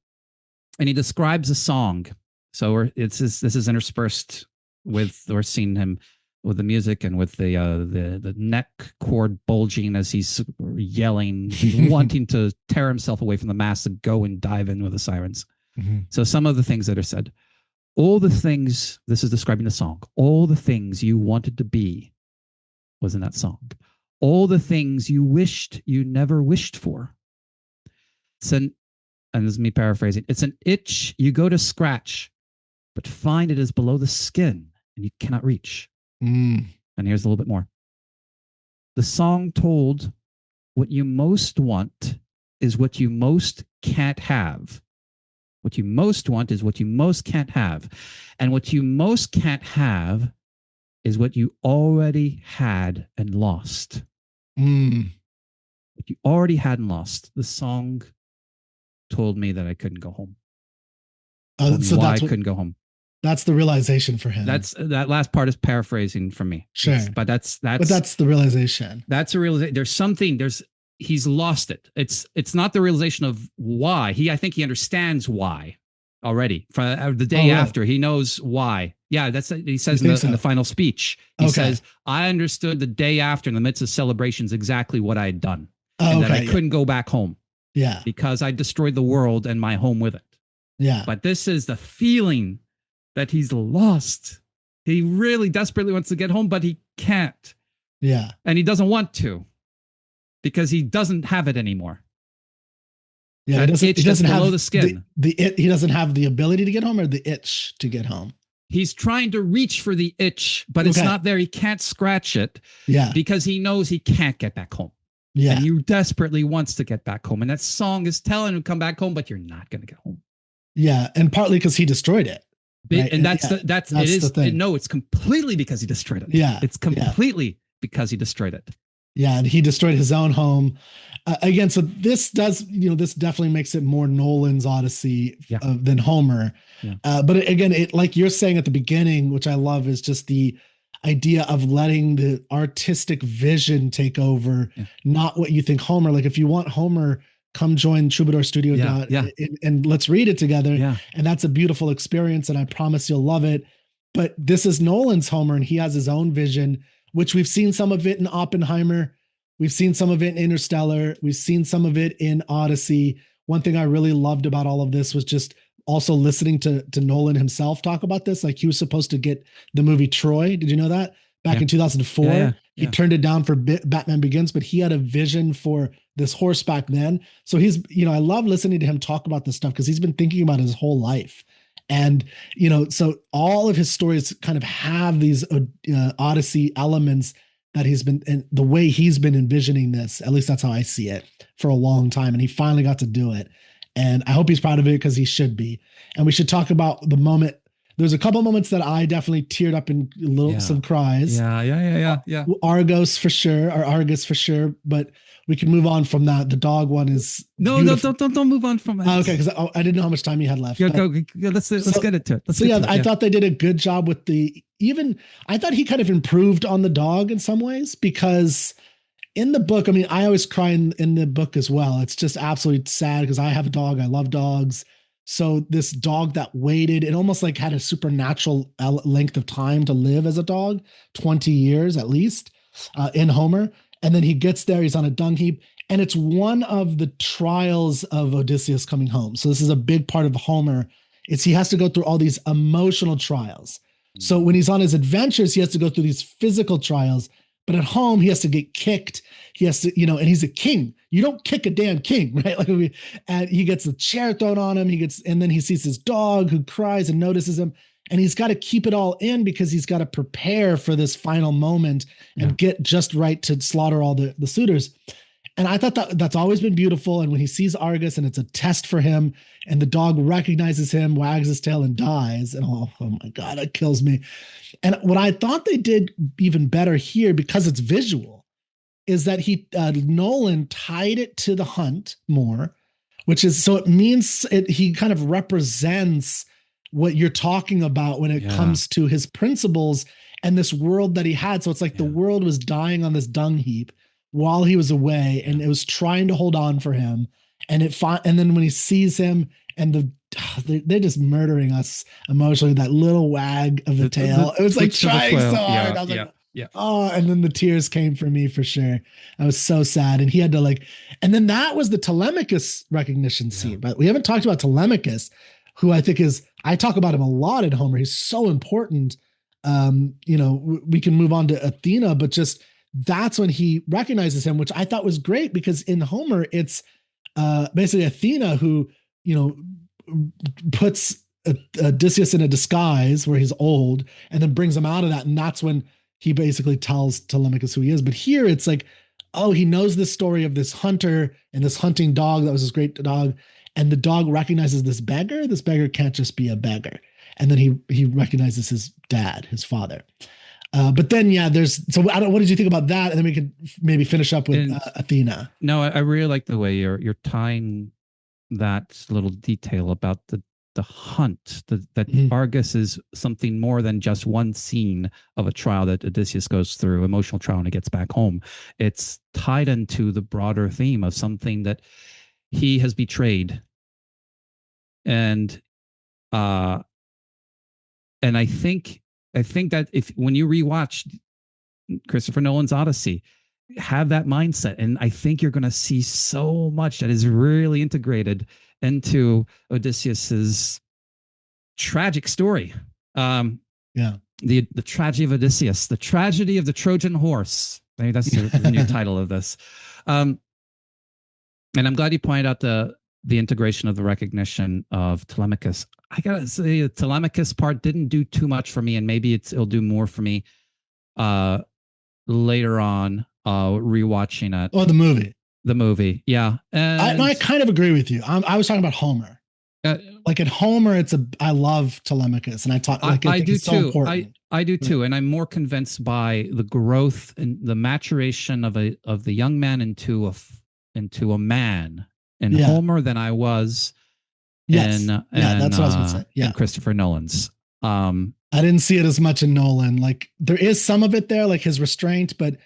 and he describes a song. So this is interspersed with, we're seeing him with the music and with the neck cord bulging as he's yelling, wanting to tear himself away from the mast and go and dive in with the Sirens. Mm-hmm. So some of the things that are said, all the things, this is describing the song, all the things you wanted to be was in that song. All the things you wished you never wished for. And this is me paraphrasing, it's an itch you go to scratch, but find it is below the skin and you cannot reach. And here's a little bit more. The song told what you most want is what you most can't have. What you most want is what you most can't have. And what you most can't have is what you already had and lost. What you already had and lost. The song told me that I couldn't go home. So why I couldn't go home. That's the realization for him. That last part is paraphrasing for me. Sure. But that's the realization. That's a realization. He's lost it. It's not the realization of why. I think he understands why already. From the day after, he knows why. Yeah, he says in the final speech. He says, I understood the day after in the midst of celebrations exactly what I had done. And that I couldn't go back home. Yeah. Because I destroyed the world and my home with it. Yeah. But this is the feeling that he's lost. He really desperately wants to get home, but he can't. Yeah. And he doesn't want to because he doesn't have it anymore. Yeah. He doesn't have the skin. He doesn't have the ability to get home or the itch to get home. He's trying to reach for the itch, but it's not there. He can't scratch it. Yeah. Because he knows he can't get back home. Yeah. And he desperately wants to get back home. And that song is telling him, come back home, but you're not going to get home. Yeah. And partly because he destroyed it. Right? And that's the thing. No, it's completely because he destroyed it. Yeah. It's completely because he destroyed it. Yeah. And he destroyed his own home. Again, so this definitely makes it more Nolan's Odyssey than Homer. Yeah. But again, like you're saying at the beginning, which I love, is just the idea of letting the artistic vision take over, not what you think Homer. Like if you want Homer, come join Troubadour Studio and let's read it together. Yeah. And that's a beautiful experience. And I promise you'll love it. But this is Nolan's Homer, and he has his own vision, which we've seen some of it in Oppenheimer. We've seen some of it in Interstellar. We've seen some of it in Odyssey. One thing I really loved about all of this was just also listening to Nolan himself talk about this. Like he was supposed to get the movie Troy. Did you know that? Back in 2004, he turned it down for Batman Begins, but he had a vision for this horse back then. So I love listening to him talk about this stuff because he's been thinking about it his whole life. And, so all of his stories kind of have these Odyssey elements that he's been, and the way he's been envisioning this, at least that's how I see it, for a long time. And he finally got to do it. And I hope he's proud of it because he should be. And we should talk about the moment. There's a couple moments that I definitely teared up in some cries. Yeah. Argos for sure. But we can move on from that. The dog one is don't move on from that. Okay, because I didn't know how much time you had left. Let's get into it. I thought they did a good job with I thought he kind of improved on the dog in some ways, because in the book, I mean, I always cry in the book as well. It's just absolutely sad because I have a dog. I love dogs. So this dog that waited, it almost like had a supernatural length of time to live as a dog, 20 years at least, in Homer. And then he gets there, he's on a dung heap. And it's one of the trials of Odysseus coming home. So this is a big part of Homer. He has to go through all these emotional trials. So when he's on his adventures, he has to go through these physical trials. But at home, he has to get kicked. He has to, and he's a king. You don't kick a damn king, right? And he gets the chair thrown on him. And then he sees his dog who cries and notices him. And he's got to keep it all in because he's got to prepare for this final moment and get just right to slaughter all the suitors. And I thought that's always been beautiful. And when he sees Argus and it's a test for him and the dog recognizes him, wags his tail and dies. And oh my God, it kills me. And what I thought they did even better here, because it's visual, is that Nolan tied it to the hunt more, which is, so it means he kind of represents what you're talking about when it comes to his principles and this world that he had. So it's like the world was dying on this dung heap while he was away, and it was trying to hold on for him. And then when he sees him, and they're just murdering us emotionally, that little wag of the tail. It was like trying so hard. I was like, oh, and then the tears came for me for sure. I was so sad. And he had to and then that was the Telemachus recognition scene. But we haven't talked about Telemachus, who I think I talk about him a lot in Homer. He's so important. We can move on to Athena, but just that's when he recognizes him, which I thought was great, because in Homer, it's basically Athena who, puts Odysseus in a disguise where he's old and then brings him out of that. And that's when he basically tells Telemachus who he is. But here it's like oh, he knows the story of this hunter and this hunting dog that was his great dog, and the dog recognizes this beggar. This beggar can't just be a beggar, and then he recognizes his dad, his father. But then, yeah, what did you think about that? And then we could maybe finish up with Athena. No, I really like the way you're tying that little detail about the hunt, that Argus is something more than just one scene of a trial that Odysseus goes through, emotional trial, and he gets back home. It's tied into the broader theme of something that he has betrayed. And I think that when you rewatch Christopher Nolan's Odyssey, have that mindset, and I think you're going to see so much that is really integrated into Odysseus's tragic story. The tragedy of Odysseus, the tragedy of the Trojan Horse. Maybe that's the new title of this. And I'm glad you pointed out the integration of the recognition of Telemachus. I gotta say, the Telemachus part didn't do too much for me, and maybe it'll do more for me later on. Rewatching it. Oh, the movie, yeah. And I kind of agree with you. I was talking about Homer. Like at Homer, I love Telemachus, and I do too. So I do too, and I'm more convinced by the growth and the maturation of the young man into a man in Homer than I was in that's what I was going to say. Yeah, in Christopher Nolan's. I didn't see it as much in Nolan. Like there is some of it there, like his restraint, but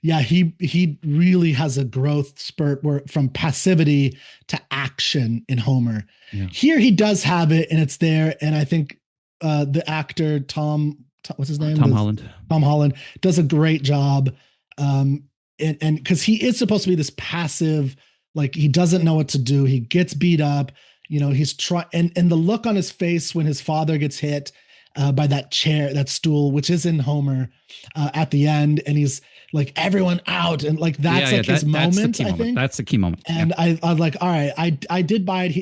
yeah, he really has a growth spurt from passivity to action in Homer. Yeah. Here he does have it, and it's there. And I think the actor what's his name? Tom Holland. Tom Holland does a great job. And because he is supposed to be this passive, like he doesn't know what to do. He gets beat up. He's trying, and the look on his face when his father gets hit by that stool, which is in Homer at the end, and he's like, everyone out, and like that's his moment. I think that's the key moment. And I was like, all right, I did buy it.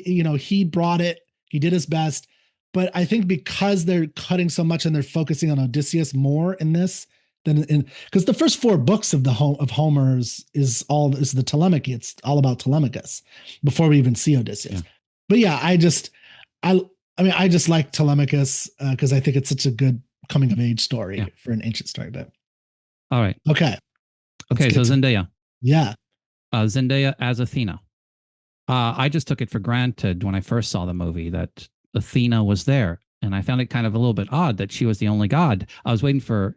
He brought it. He did his best, but I think because they're cutting so much and they're focusing on Odysseus more in this than because the first 4 books of Homer's is the Telemachy. It's all about Telemachus before we even see Odysseus. Yeah. But yeah, I just like Telemachus because I think it's such a good coming of age story for an ancient story. But all right, okay. So Zendaya, Zendaya as Athena. I just took it for granted when I first saw the movie that Athena was there, and I found it kind of a little bit odd that she was the only god. I was waiting for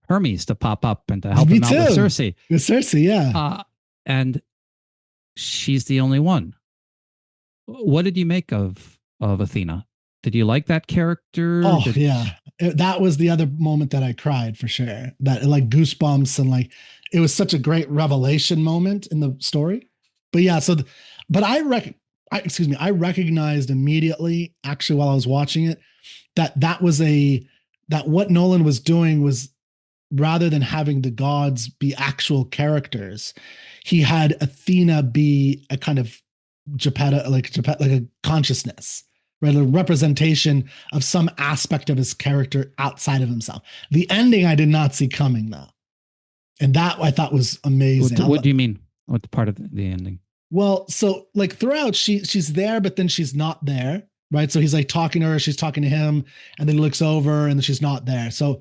Hermes to pop up and to help him out with Circe. With Circe, yeah. And she's the only one. What did you make of Athena? Did you like that character? Oh, yeah. That was the other moment that I cried for sure. That like goosebumps, and like it was such a great revelation moment in the story. But yeah, but I recognized immediately, actually, while I was watching it, that what Nolan was doing was, rather than having the gods be actual characters, he had Athena be a kind of like a consciousness, right? A representation of some aspect of his character outside of himself. The ending I did not see coming, though. And that I thought was amazing. What do you mean? What part of the ending? Well, so like throughout, she's there, but then she's not there, right? So he's like talking to her, she's talking to him, and then he looks over and then she's not there. So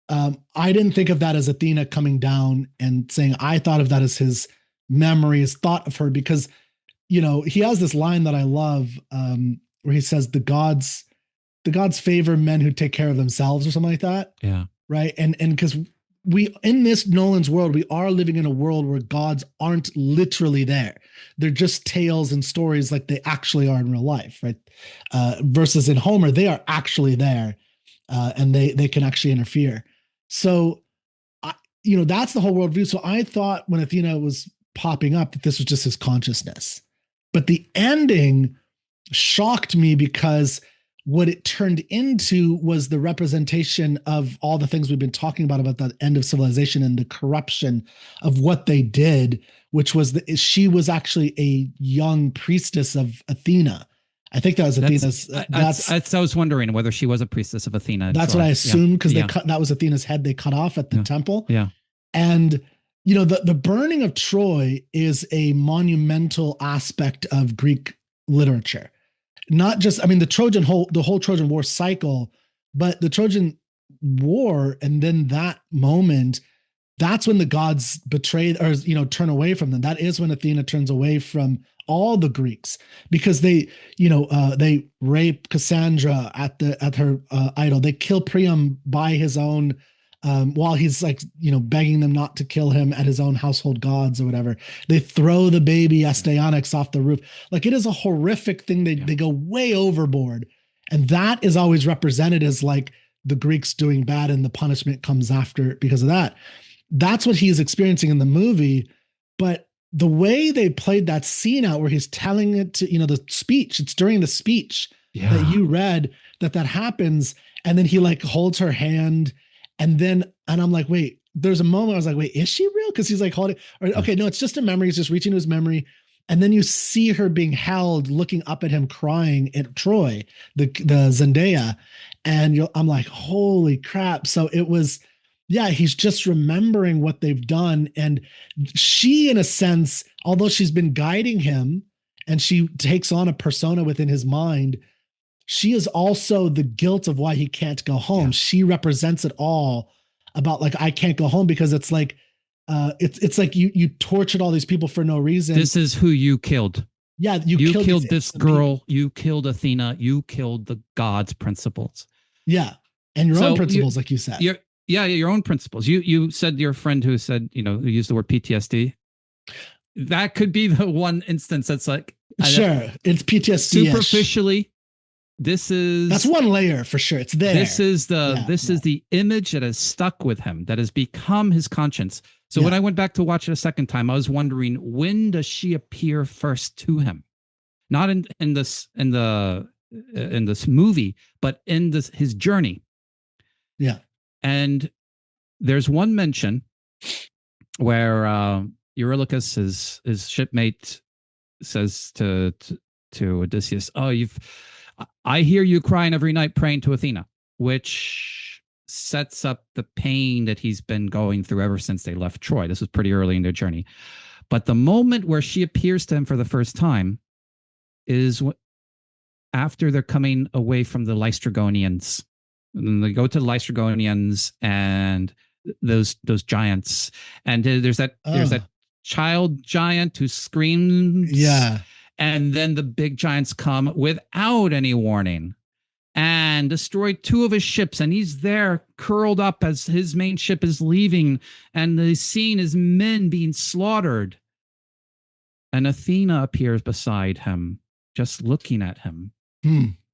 I didn't think of that as Athena coming down and saying, I thought of that as his memory, his thought of her, because he has this line that I love where he says, the gods favor men who take care of themselves, or something like that. Yeah. Right. And because in this Nolan's world, we are living in a world where gods aren't literally there. They're just tales and stories like they actually are in real life. Right. Versus in Homer, they are actually there and they can actually interfere. So, that's the whole worldview. So I thought when Athena was popping up that this was just his consciousness. But the ending shocked me because what it turned into was the representation of all the things we've been talking about the end of civilization and the corruption of what they did, which was she was actually a young priestess of Athena. I think that was Athena's. I was wondering whether she was a priestess of Athena. That's what I assumed, because that was Athena's head they cut off at the temple. Yeah. And the burning of Troy is a monumental aspect of Greek literature. Not just, I mean, the whole Trojan War cycle, but the Trojan War, and then that moment, that's when the gods betray or turn away from them. That is when Athena turns away from all the Greeks because they rape Cassandra at her idol. They kill Priam by his own while he's like begging them not to kill him at his own household gods or whatever. They throw the baby Astyanax off the roof. Like, it is a horrific thing. They go way overboard, and that is always represented as like the Greeks doing bad, and the punishment comes after because of that. That's what he's experiencing in the movie. But the way they played that scene out where he's telling it to, the speech, it's during the speech that you read that happens. And then he like holds her hand. And I'm like, wait, there's a moment I was like, wait, is she real? Cause he's like holding, okay, no, it's just a memory. He's just reaching to his memory. And then you see her being held, looking up at him, crying at Troy, the Zendaya. And I'm like, holy crap. So it was, he's just remembering what they've done. And she, in a sense, although she's been guiding him and she takes on a persona within his mind, she is also the guilt of why he can't go home. Yeah. She represents it all about like, I can't go home because it's like, it's like you tortured all these people for no reason. This is who you killed. Yeah. You killed this girl. People. You killed Athena. You killed the gods' principles. Yeah. And your own principles, like you said. Your own principles. You said your friend who said, who used the word PTSD. That could be the one instance that's like, sure, it's PTSD. Superficially, that's one layer for sure. It's there. This is the image that has stuck with him, that has become his conscience. So when I went back to watch it a second time, I was wondering, when does she appear first to him? Not in this movie, but in his journey. Yeah. And there's one mention where Eurylochus, his shipmate, says to Odysseus, "Oh, I hear you crying every night, praying to Athena," which sets up the pain that he's been going through ever since they left Troy. This was pretty early in their journey. But the moment where she appears to him for the first time is after they're coming away from the Lystragonians. And then they go to the Lystragonians and those giants. And there's that child giant who screams. Yeah. And then the big giants come without any warning and destroy two of his ships. And he's there curled up as his main ship is leaving. And the scene is men being slaughtered. And Athena appears beside him, just looking at him,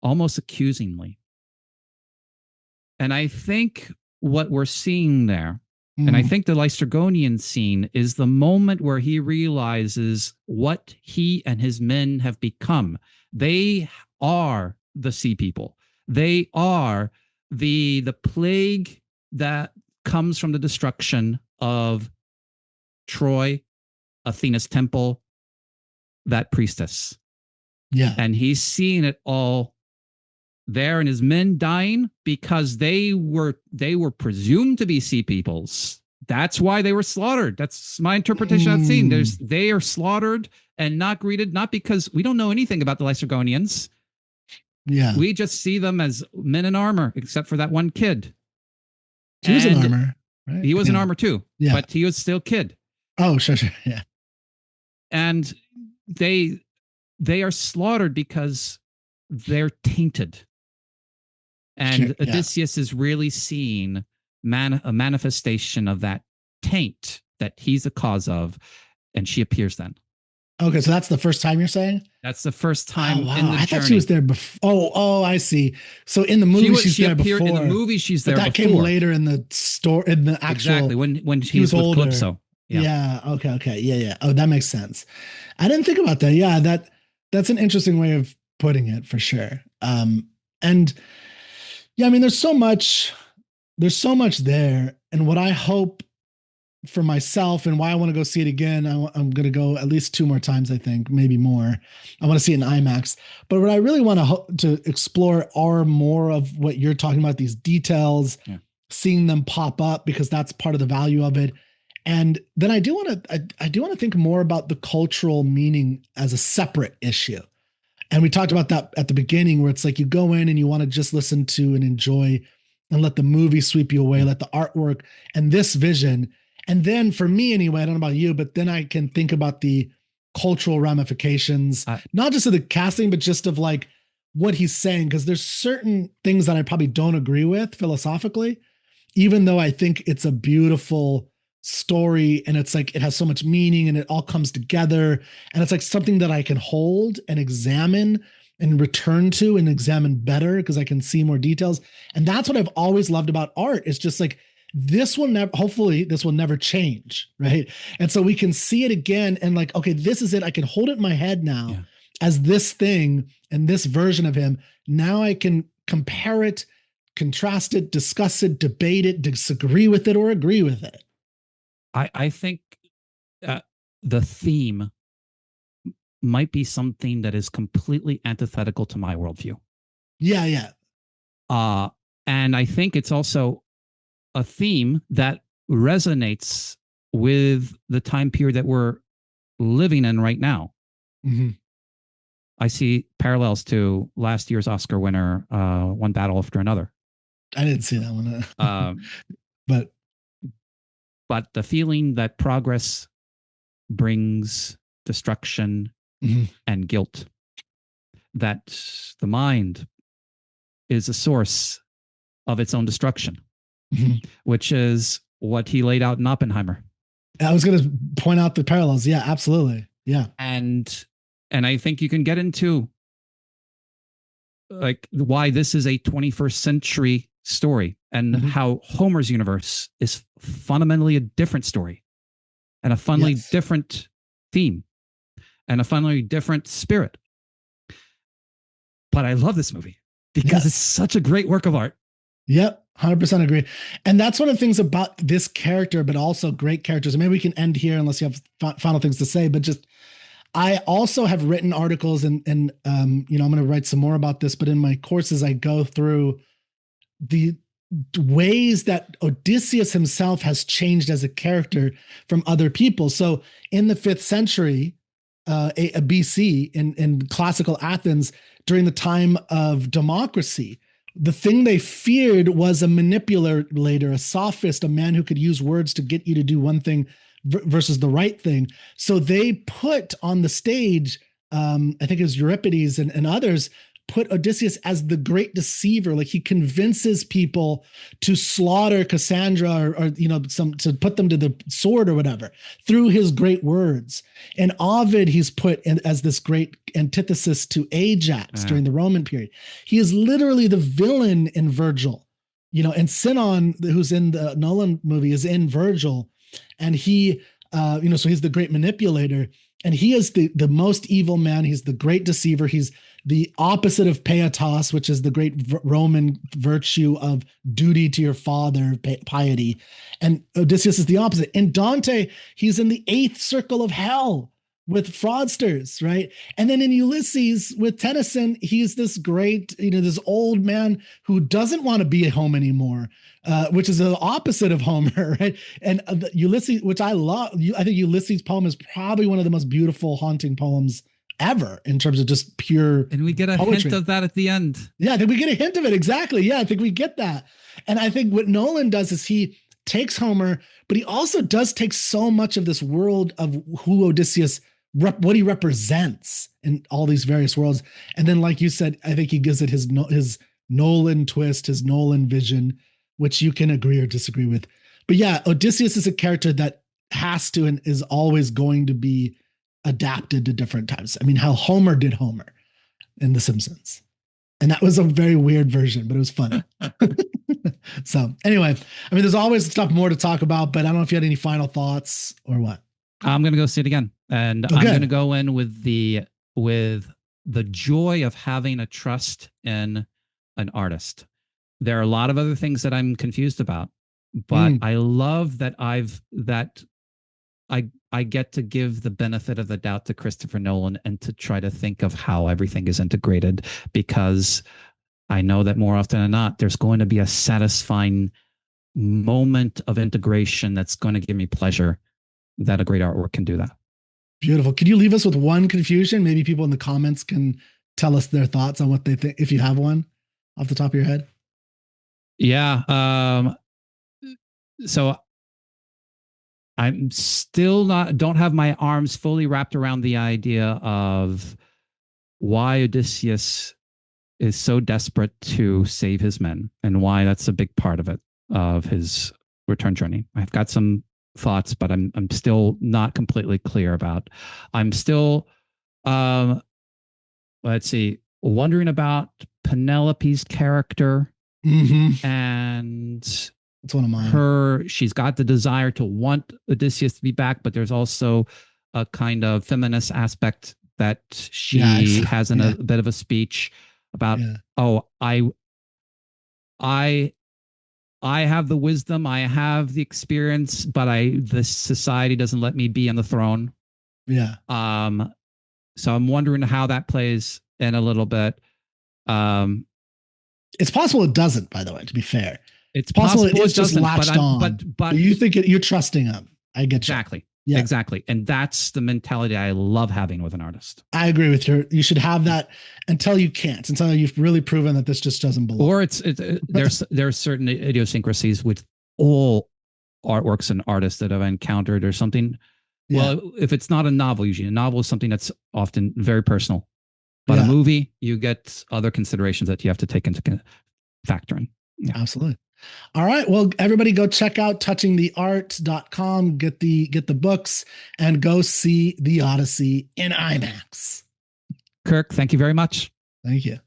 almost accusingly. And I think what we're seeing there, and I think the Lystragonian scene, is the moment where he realizes what he and his men have become. They are the sea people. They are the plague that comes from the destruction of Troy, Athena's temple, that priestess. Yeah. And he's seeing it all there, and his men dying because they were presumed to be sea peoples. That's why they were slaughtered. That's my interpretation of that scene. They are slaughtered and not greeted, not because we don't know anything about the Lystragonians. Yeah. We just see them as men in armor, except for that one kid. He was in armor, right? He was in armor too, but he was still kid. Oh, sure. Yeah. And they are slaughtered because they're tainted. And Odysseus is really seeing a manifestation of that taint that he's the cause of, and she appears then. Okay, so that's the first time you're saying? That's the first time in the journey. I thought she was there before. Oh, I see. So in the movie, she's there before. In the movie, she's there before. That came later in the story, in the actual. Exactly, when he was with older. Calypso. Yeah. Okay. Yeah. Oh, that makes sense. I didn't think about that. Yeah, that's an interesting way of putting it for sure. And yeah, I mean, there's so much there. And what I hope for myself and why I want to go see it again, I'm going to go at least 2 more times, I think, maybe more. I want to see it in IMAX. But what I really want to explore are more of what you're talking about, these details, seeing them pop up, because that's part of the value of it. And then I do want to I do want to think more about the cultural meaning as a separate issue. And we talked about that at the beginning, where it's like you go in and you want to just listen to and enjoy and let the movie sweep you away, let the artwork and this vision. And then for me anyway, I don't know about you, but then I can think about the cultural ramifications, not just of the casting, but just of like what he's saying. Because there's certain things that I probably don't agree with philosophically, even though I think it's a beautiful story and it's like it has so much meaning and it all comes together and it's like something that I can hold and examine and return to and examine better because I can see more details. And that's what I've always loved about art. It's just like this will never, hopefully this will never change, right? And so we can see it again and like, okay, this is it. I can hold it in my head now as this thing and this version of him. Now I can compare it, contrast it, discuss it, debate it, disagree with it, or agree with it. I think the theme might be something that is completely antithetical to my worldview. Yeah. And I think it's also a theme that resonates with the time period that we're living in right now. Mm-hmm. I see parallels to last year's Oscar winner, One Battle After Another. I didn't see that one. But the feeling that progress brings destruction and guilt, that the mind is a source of its own destruction, which is what he laid out in Oppenheimer. I was going to point out the parallels. Yeah, absolutely. Yeah. And I think you can get into like why this is a 21st century story and how Homer's universe is fundamentally a different story and a fundamentally different theme and a fundamentally different spirit. But I love this movie because it's such a great work of art. Yep. 100% agree. And that's one of the things about this character, but also great characters. And maybe we can end here unless you have final things to say, but just, I also have written articles and I'm going to write some more about this, but in my courses, I go through the ways that Odysseus himself has changed as a character from other people. So in the 5th century, BC in classical Athens, during the time of democracy, the thing they feared was a manipulator, a sophist, a man who could use words to get you to do one thing versus the right thing. So they put on the stage, I think it was Euripides and others, put Odysseus as the great deceiver. Like he convinces people to slaughter Cassandra or to put them to the sword or whatever through his great words. And Ovid, he's put in as this great antithesis to Ajax during the Roman period. He is literally the villain in Virgil, and Sinon, who's in the Nolan movie, is in Virgil. And he, so he's the great manipulator. And he is the most evil man. He's the great deceiver. He's the opposite of pietas, which is the great Roman virtue of duty to your father, piety. And Odysseus is the opposite. In Dante, he's in the 8th circle of hell with fraudsters, right? And then in Ulysses with Tennyson, he's this great, this old man who doesn't want to be at home anymore, which is the opposite of Homer, right? And Ulysses, which I love, I think Ulysses' poem is probably one of the most beautiful, haunting poems ever in terms of just pure and we get a poetry. hint of that at the end. Yeah, I think we get a hint of it. Exactly. Yeah, I think we get that. And I think what Nolan does is he takes Homer, but he also does take so much of this world of who Odysseus, what he represents in all these various worlds. And then, like you said, I think he gives it his Nolan twist, his Nolan vision, which you can agree or disagree with. But yeah, Odysseus is a character that has to and is always going to be adapted to different times. I mean, how Homer did Homer in The Simpsons. And that was a very weird version, but it was funny. So anyway, I mean, there's always stuff more to talk about, but I don't know if you had any final thoughts or what. I'm going to go see it again. And I'm going to go in with the joy of having a trust in an artist. There are a lot of other things that I'm confused about, but I love that I get to give the benefit of the doubt to Christopher Nolan and to try to think of how everything is integrated, because I know that more often than not, there's going to be a satisfying moment of integration that's going to give me pleasure, that a great artwork can do that. Beautiful. Could you leave us with one confusion? Maybe people in the comments can tell us their thoughts on what they think, if you have one off the top of your head. Yeah. So I'm still don't have my arms fully wrapped around the idea of why Odysseus is so desperate to save his men and why that's a big part of his return journey. I've got some thoughts, but I'm still not completely clear about. I'm still, let's see, wondering about Penelope's character, and it's one of mine. She's got the desire to want Odysseus to be back, but there's also a kind of feminist aspect that she has in a bit of a speech about, I have the wisdom, I have the experience, but the society doesn't let me be on the throne. Yeah. So I'm wondering how that plays in a little bit. It's possible it doesn't, by the way, to be fair. It's possible it's just latched on. But you think you're trusting him. I get you. Exactly. Yeah. Exactly. And that's the mentality I love having with an artist. I agree with you. You should have that until you can't, until you've really proven that this just doesn't belong. Or there's certain idiosyncrasies with all artworks and artists that I've encountered or something. Yeah. Well, if it's not a novel, usually a novel is something that's often very personal. But a movie, you get other considerations that you have to take into factoring. Yeah. Absolutely. All right. Well, everybody go check out touchingtheart.com, get the books, and go see The Odyssey in IMAX. Kirk, thank you very much. Thank you.